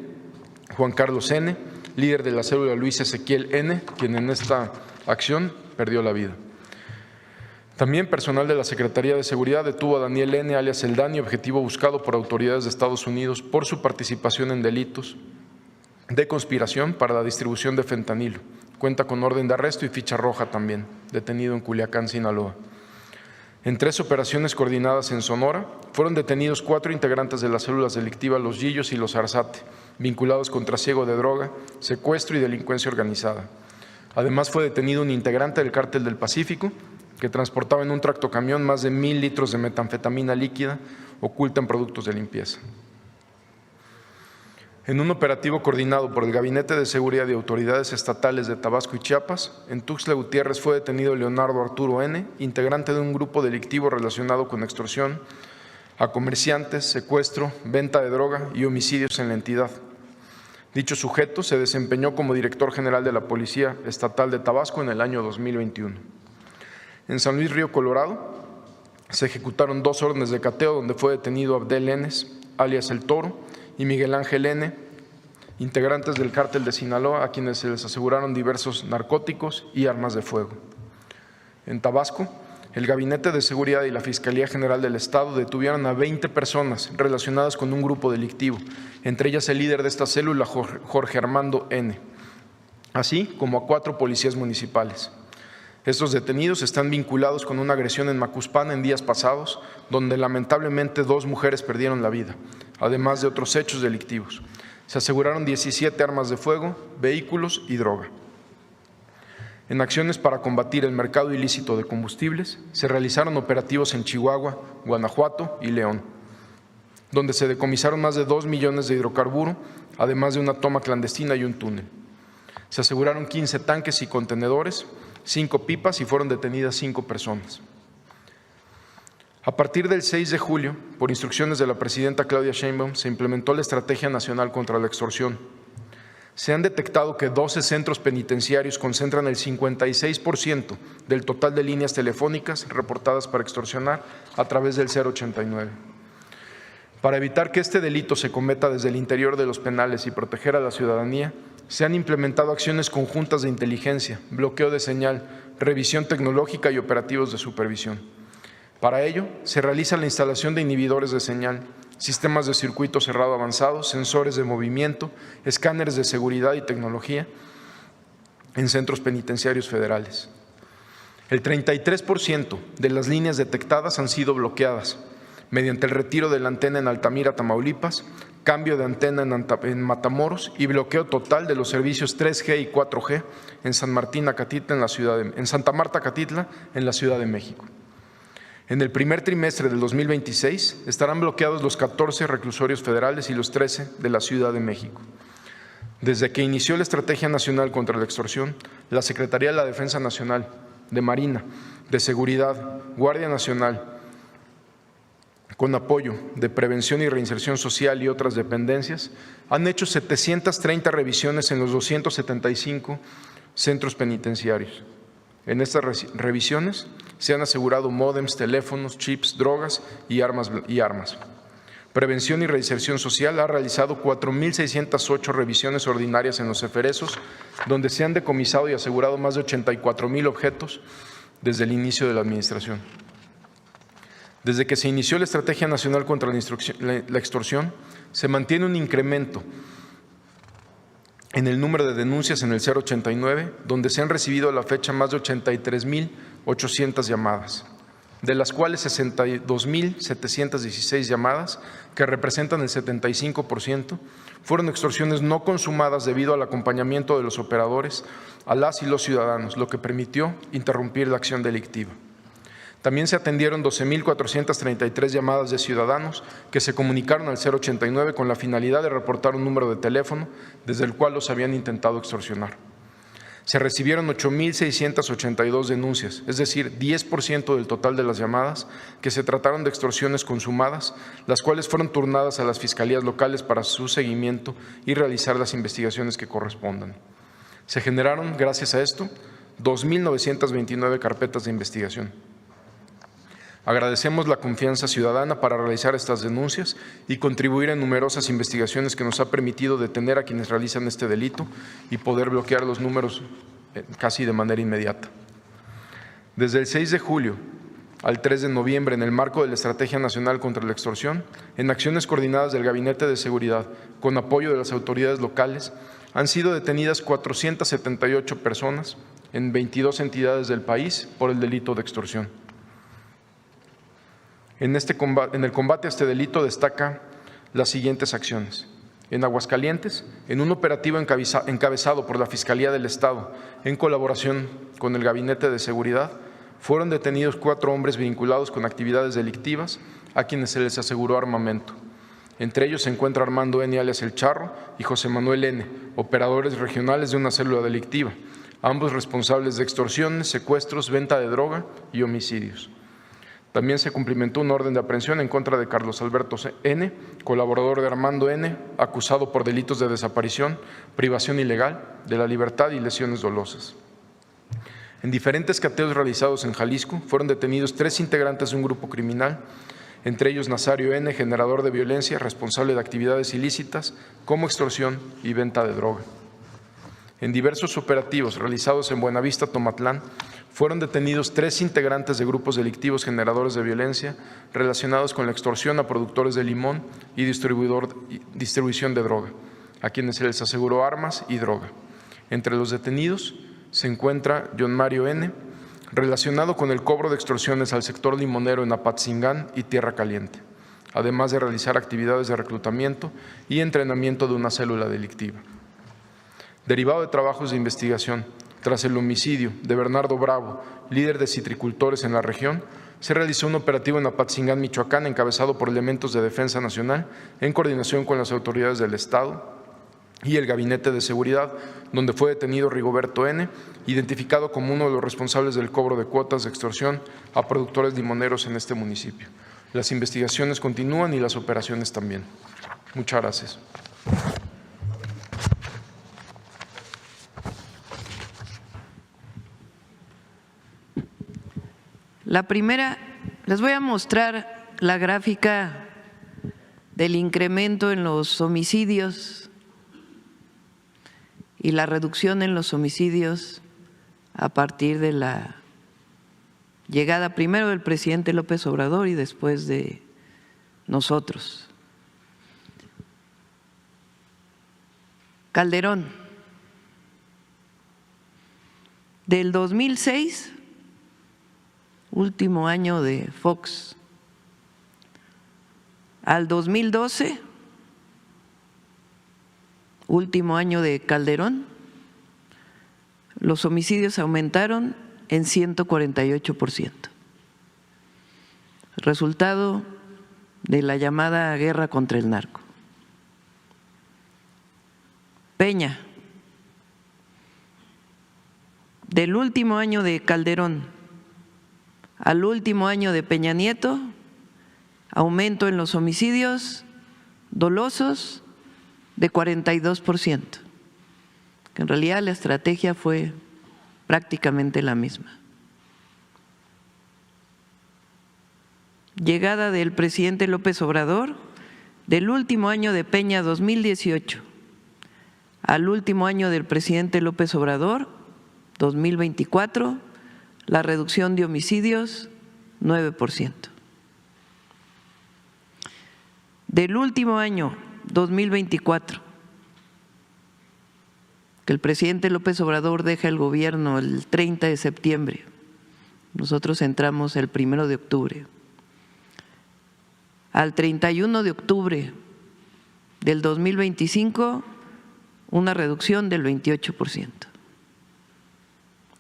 Juan Carlos N., líder de la célula Luis Ezequiel N., quien en esta acción perdió la vida. También personal de la Secretaría de Seguridad detuvo a Daniel N., alias El Dani, objetivo buscado por autoridades de Estados Unidos por su participación en delitos de conspiración para la distribución de fentanilo. Cuenta con orden de arresto y ficha roja también, detenido en Culiacán, Sinaloa. En 3 operaciones coordinadas en Sonora, fueron detenidos 4 integrantes de las células delictivas Los Yillos y Los Arzate, vinculados con trasiego de droga, secuestro y delincuencia organizada. Además, fue detenido un integrante del Cártel del Pacífico que transportaba en un tractocamión más de 1,000 litros de metanfetamina líquida oculta en productos de limpieza. En un operativo coordinado por el Gabinete de Seguridad y autoridades estatales de Tabasco y Chiapas, en Tuxtla Gutiérrez fue detenido Leonardo Arturo N., integrante de un grupo delictivo relacionado con extorsión a comerciantes, secuestro, venta de droga y homicidios en la entidad. Dicho sujeto se desempeñó como director general de la Policía Estatal de Tabasco en el año 2021. En San Luis Río Colorado se ejecutaron 2 órdenes de cateo donde fue detenido Abdel N., alias El Toro, y Miguel Ángel N., integrantes del Cártel de Sinaloa, a quienes se les aseguraron diversos narcóticos y armas de fuego. En Tabasco, el Gabinete de Seguridad y la Fiscalía General del Estado detuvieron a 20 personas relacionadas con un grupo delictivo, entre ellas el líder de esta célula, Jorge Armando N., así como a 4 policías municipales. Estos detenidos están vinculados con una agresión en Macuspana en días pasados, donde lamentablemente 2 mujeres perdieron la vida, además de otros hechos delictivos. Se aseguraron 17 armas de fuego, vehículos y droga. En acciones para combatir el mercado ilícito de combustibles, se realizaron operativos en Chihuahua, Guanajuato y León, donde se decomisaron más de 2 millones de hidrocarburo, además de una toma clandestina y un túnel. Se aseguraron 15 tanques y contenedores, 5 pipas y fueron detenidas 5 personas. A partir del 6 de julio, por instrucciones de la presidenta Claudia Sheinbaum, se implementó la Estrategia Nacional contra la Extorsión. Se han detectado que 12 centros penitenciarios concentran el 56% del total de líneas telefónicas reportadas para extorsionar a través del 089. Para evitar que este delito se cometa desde el interior de los penales y proteger a la ciudadanía, se han implementado acciones conjuntas de inteligencia, bloqueo de señal, revisión tecnológica y operativos de supervisión. Para ello, se realiza la instalación de inhibidores de señal, sistemas de circuito cerrado avanzados, sensores de movimiento, escáneres de seguridad y tecnología en centros penitenciarios federales. El 33% de las líneas detectadas han sido bloqueadas mediante el retiro de la antena en Altamira, Tamaulipas, cambio de antena en Matamoros y bloqueo total de los servicios 3G y 4G en Santa Marta, Catitla, en la Ciudad de México. En el primer trimestre del 2026 estarán bloqueados los 14 reclusorios federales y los 13 de la Ciudad de México. Desde que inició la Estrategia Nacional contra la Extorsión, la Secretaría de la Defensa Nacional, de Marina, de Seguridad, Guardia Nacional, con apoyo de Prevención y Reinserción Social y otras dependencias, han hecho 730 revisiones en los 275 centros penitenciarios. En estas revisiones se han asegurado módems, teléfonos, chips, drogas y armas. Prevención y Reinserción Social ha realizado 4,608 revisiones ordinarias en los eferesos, donde se han decomisado y asegurado más de 84,000 objetos desde el inicio de la administración. Desde que se inició la Estrategia Nacional contra la Extorsión, se mantiene un incremento en el número de denuncias en el 089, donde se han recibido a la fecha más de 83,800 llamadas, de las cuales 62,716 llamadas, que representan el 75%, fueron extorsiones no consumadas debido al acompañamiento de los operadores a las y los ciudadanos, lo que permitió interrumpir la acción delictiva. También se atendieron 12,433 llamadas de ciudadanos que se comunicaron al 089 con la finalidad de reportar un número de teléfono desde el cual los habían intentado extorsionar. Se recibieron 8,682 denuncias, es decir, 10% del total de las llamadas que se trataron de extorsiones consumadas, las cuales fueron turnadas a las fiscalías locales para su seguimiento y realizar las investigaciones que correspondan. Se generaron, gracias a esto, 2,929 carpetas de investigación. Agradecemos la confianza ciudadana para realizar estas denuncias y contribuir en numerosas investigaciones que nos ha permitido detener a quienes realizan este delito y poder bloquear los números casi de manera inmediata. Desde el 6 de julio al 3 de noviembre, en el marco de la Estrategia Nacional contra la Extorsión, en acciones coordinadas del Gabinete de Seguridad, con apoyo de las autoridades locales, han sido detenidas 478 personas en 22 entidades del país por el delito de extorsión. En el combate a este delito destaca las siguientes acciones. En Aguascalientes, en un operativo encabezado por la Fiscalía del Estado, en colaboración con el Gabinete de Seguridad, fueron detenidos 4 hombres vinculados con actividades delictivas a quienes se les aseguró armamento. Entre ellos se encuentra Armando N. alias El Charro y José Manuel N., operadores regionales de una célula delictiva, ambos responsables de extorsiones, secuestros, venta de droga y homicidios. También se cumplimentó una orden de aprehensión en contra de Carlos Alberto N., colaborador de Armando N., acusado por delitos de desaparición, privación ilegal de la libertad y lesiones dolosas. En diferentes cateos realizados en Jalisco fueron detenidos 3 integrantes de un grupo criminal, entre ellos Nazario N., generador de violencia, responsable de actividades ilícitas como extorsión y venta de droga. En diversos operativos realizados en Buenavista, Tomatlán, fueron detenidos 3 integrantes de grupos delictivos generadores de violencia relacionados con la extorsión a productores de limón y distribución de droga, a quienes se les aseguró armas y droga. Entre los detenidos se encuentra John Mario N., relacionado con el cobro de extorsiones al sector limonero en Apatzingán y Tierra Caliente, además de realizar actividades de reclutamiento y entrenamiento de una célula delictiva. Derivado de trabajos de investigación, tras el homicidio de Bernardo Bravo, líder de citricultores en la región, se realizó un operativo en Apatzingán, Michoacán, encabezado por elementos de Defensa Nacional, en coordinación con las autoridades del Estado y el Gabinete de Seguridad, donde fue detenido Rigoberto N., identificado como uno de los responsables del cobro de cuotas de extorsión a productores limoneros en este municipio. Las investigaciones continúan y las operaciones también. Muchas gracias. La primera, les voy a mostrar la gráfica del incremento en los homicidios y la reducción en los homicidios a partir de la llegada primero del presidente López Obrador y después de nosotros. Calderón, del 2006, último año de Fox, al 2012, último año de Calderón, los homicidios aumentaron en 148%, resultado de la llamada guerra contra el narco. Peña, del último año de Calderón al último año de Peña Nieto, aumento en los homicidios dolosos de 42%, que en realidad la estrategia fue prácticamente la misma. Llegada del presidente López Obrador, del último año de Peña 2018 al último año del presidente López Obrador 2024, la reducción de homicidios 9%. Del último año 2024, que el presidente López Obrador deja el gobierno el 30 de septiembre, nosotros entramos el 1 de octubre, al 31 de octubre del 2025, una reducción del 28%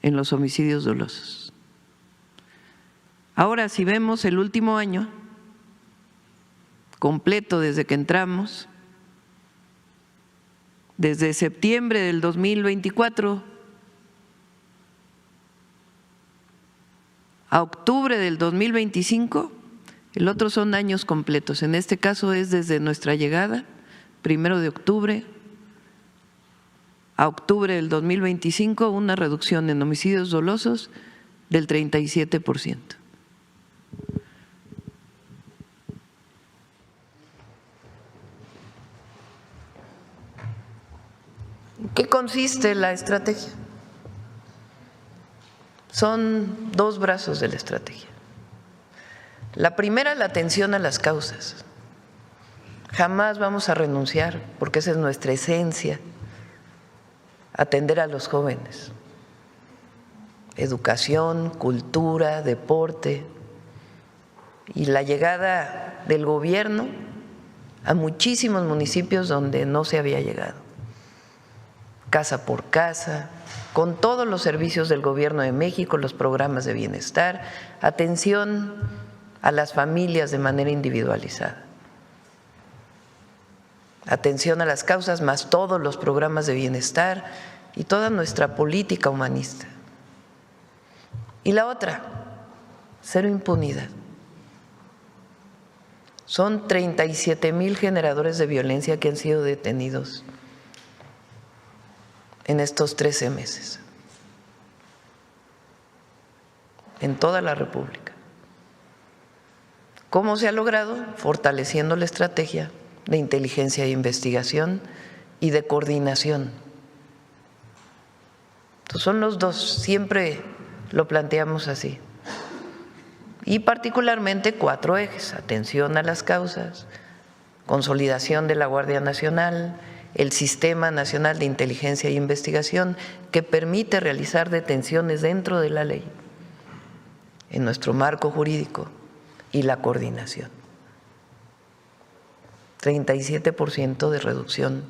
en los homicidios dolosos. Ahora, si vemos el último año completo desde que entramos, desde septiembre del 2024 a octubre del 2025, el otro son años completos. En este caso es desde nuestra llegada, 1 de octubre a octubre del 2025, una reducción en homicidios dolosos del 37%. ¿En qué consiste la estrategia? Son 2 brazos de la estrategia. La primera, la atención a las causas. Jamás vamos a renunciar, porque esa es nuestra esencia, atender a los jóvenes. Educación, cultura, deporte, y la llegada del gobierno a muchísimos municipios donde no se había llegado, casa por casa, con todos los servicios del Gobierno de México, los programas de bienestar, atención a las familias de manera individualizada, atención a las causas, más todos los programas de bienestar y toda nuestra política humanista. Y la otra, cero impunidad. Son 37,000 generadores de violencia que han sido detenidos en estos 13 meses, en toda la República. ¿Cómo se ha logrado? Fortaleciendo la estrategia de inteligencia e investigación y de coordinación. Entonces son los dos, siempre lo planteamos así. Y particularmente 4 ejes: atención a las causas, consolidación de la Guardia Nacional, el Sistema Nacional de Inteligencia e Investigación, que permite realizar detenciones dentro de la ley, en nuestro marco jurídico, y la coordinación. 37% de reducción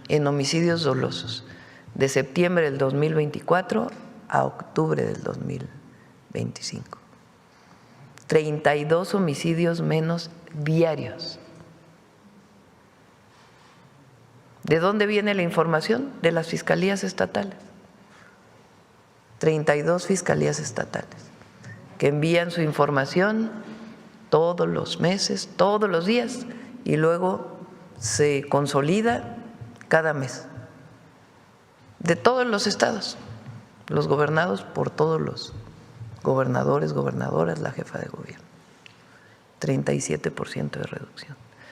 en homicidios dolosos, de septiembre del 2024 a octubre del 2025. 32 homicidios menos diarios. ¿De dónde viene la información? De las fiscalías estatales. 32 fiscalías estatales que envían su información todos los meses, todos los días, y luego se consolida cada mes. De todos los estados, los gobernados por todos los gobernadores, gobernadoras, la jefa de gobierno. 37% de reducción.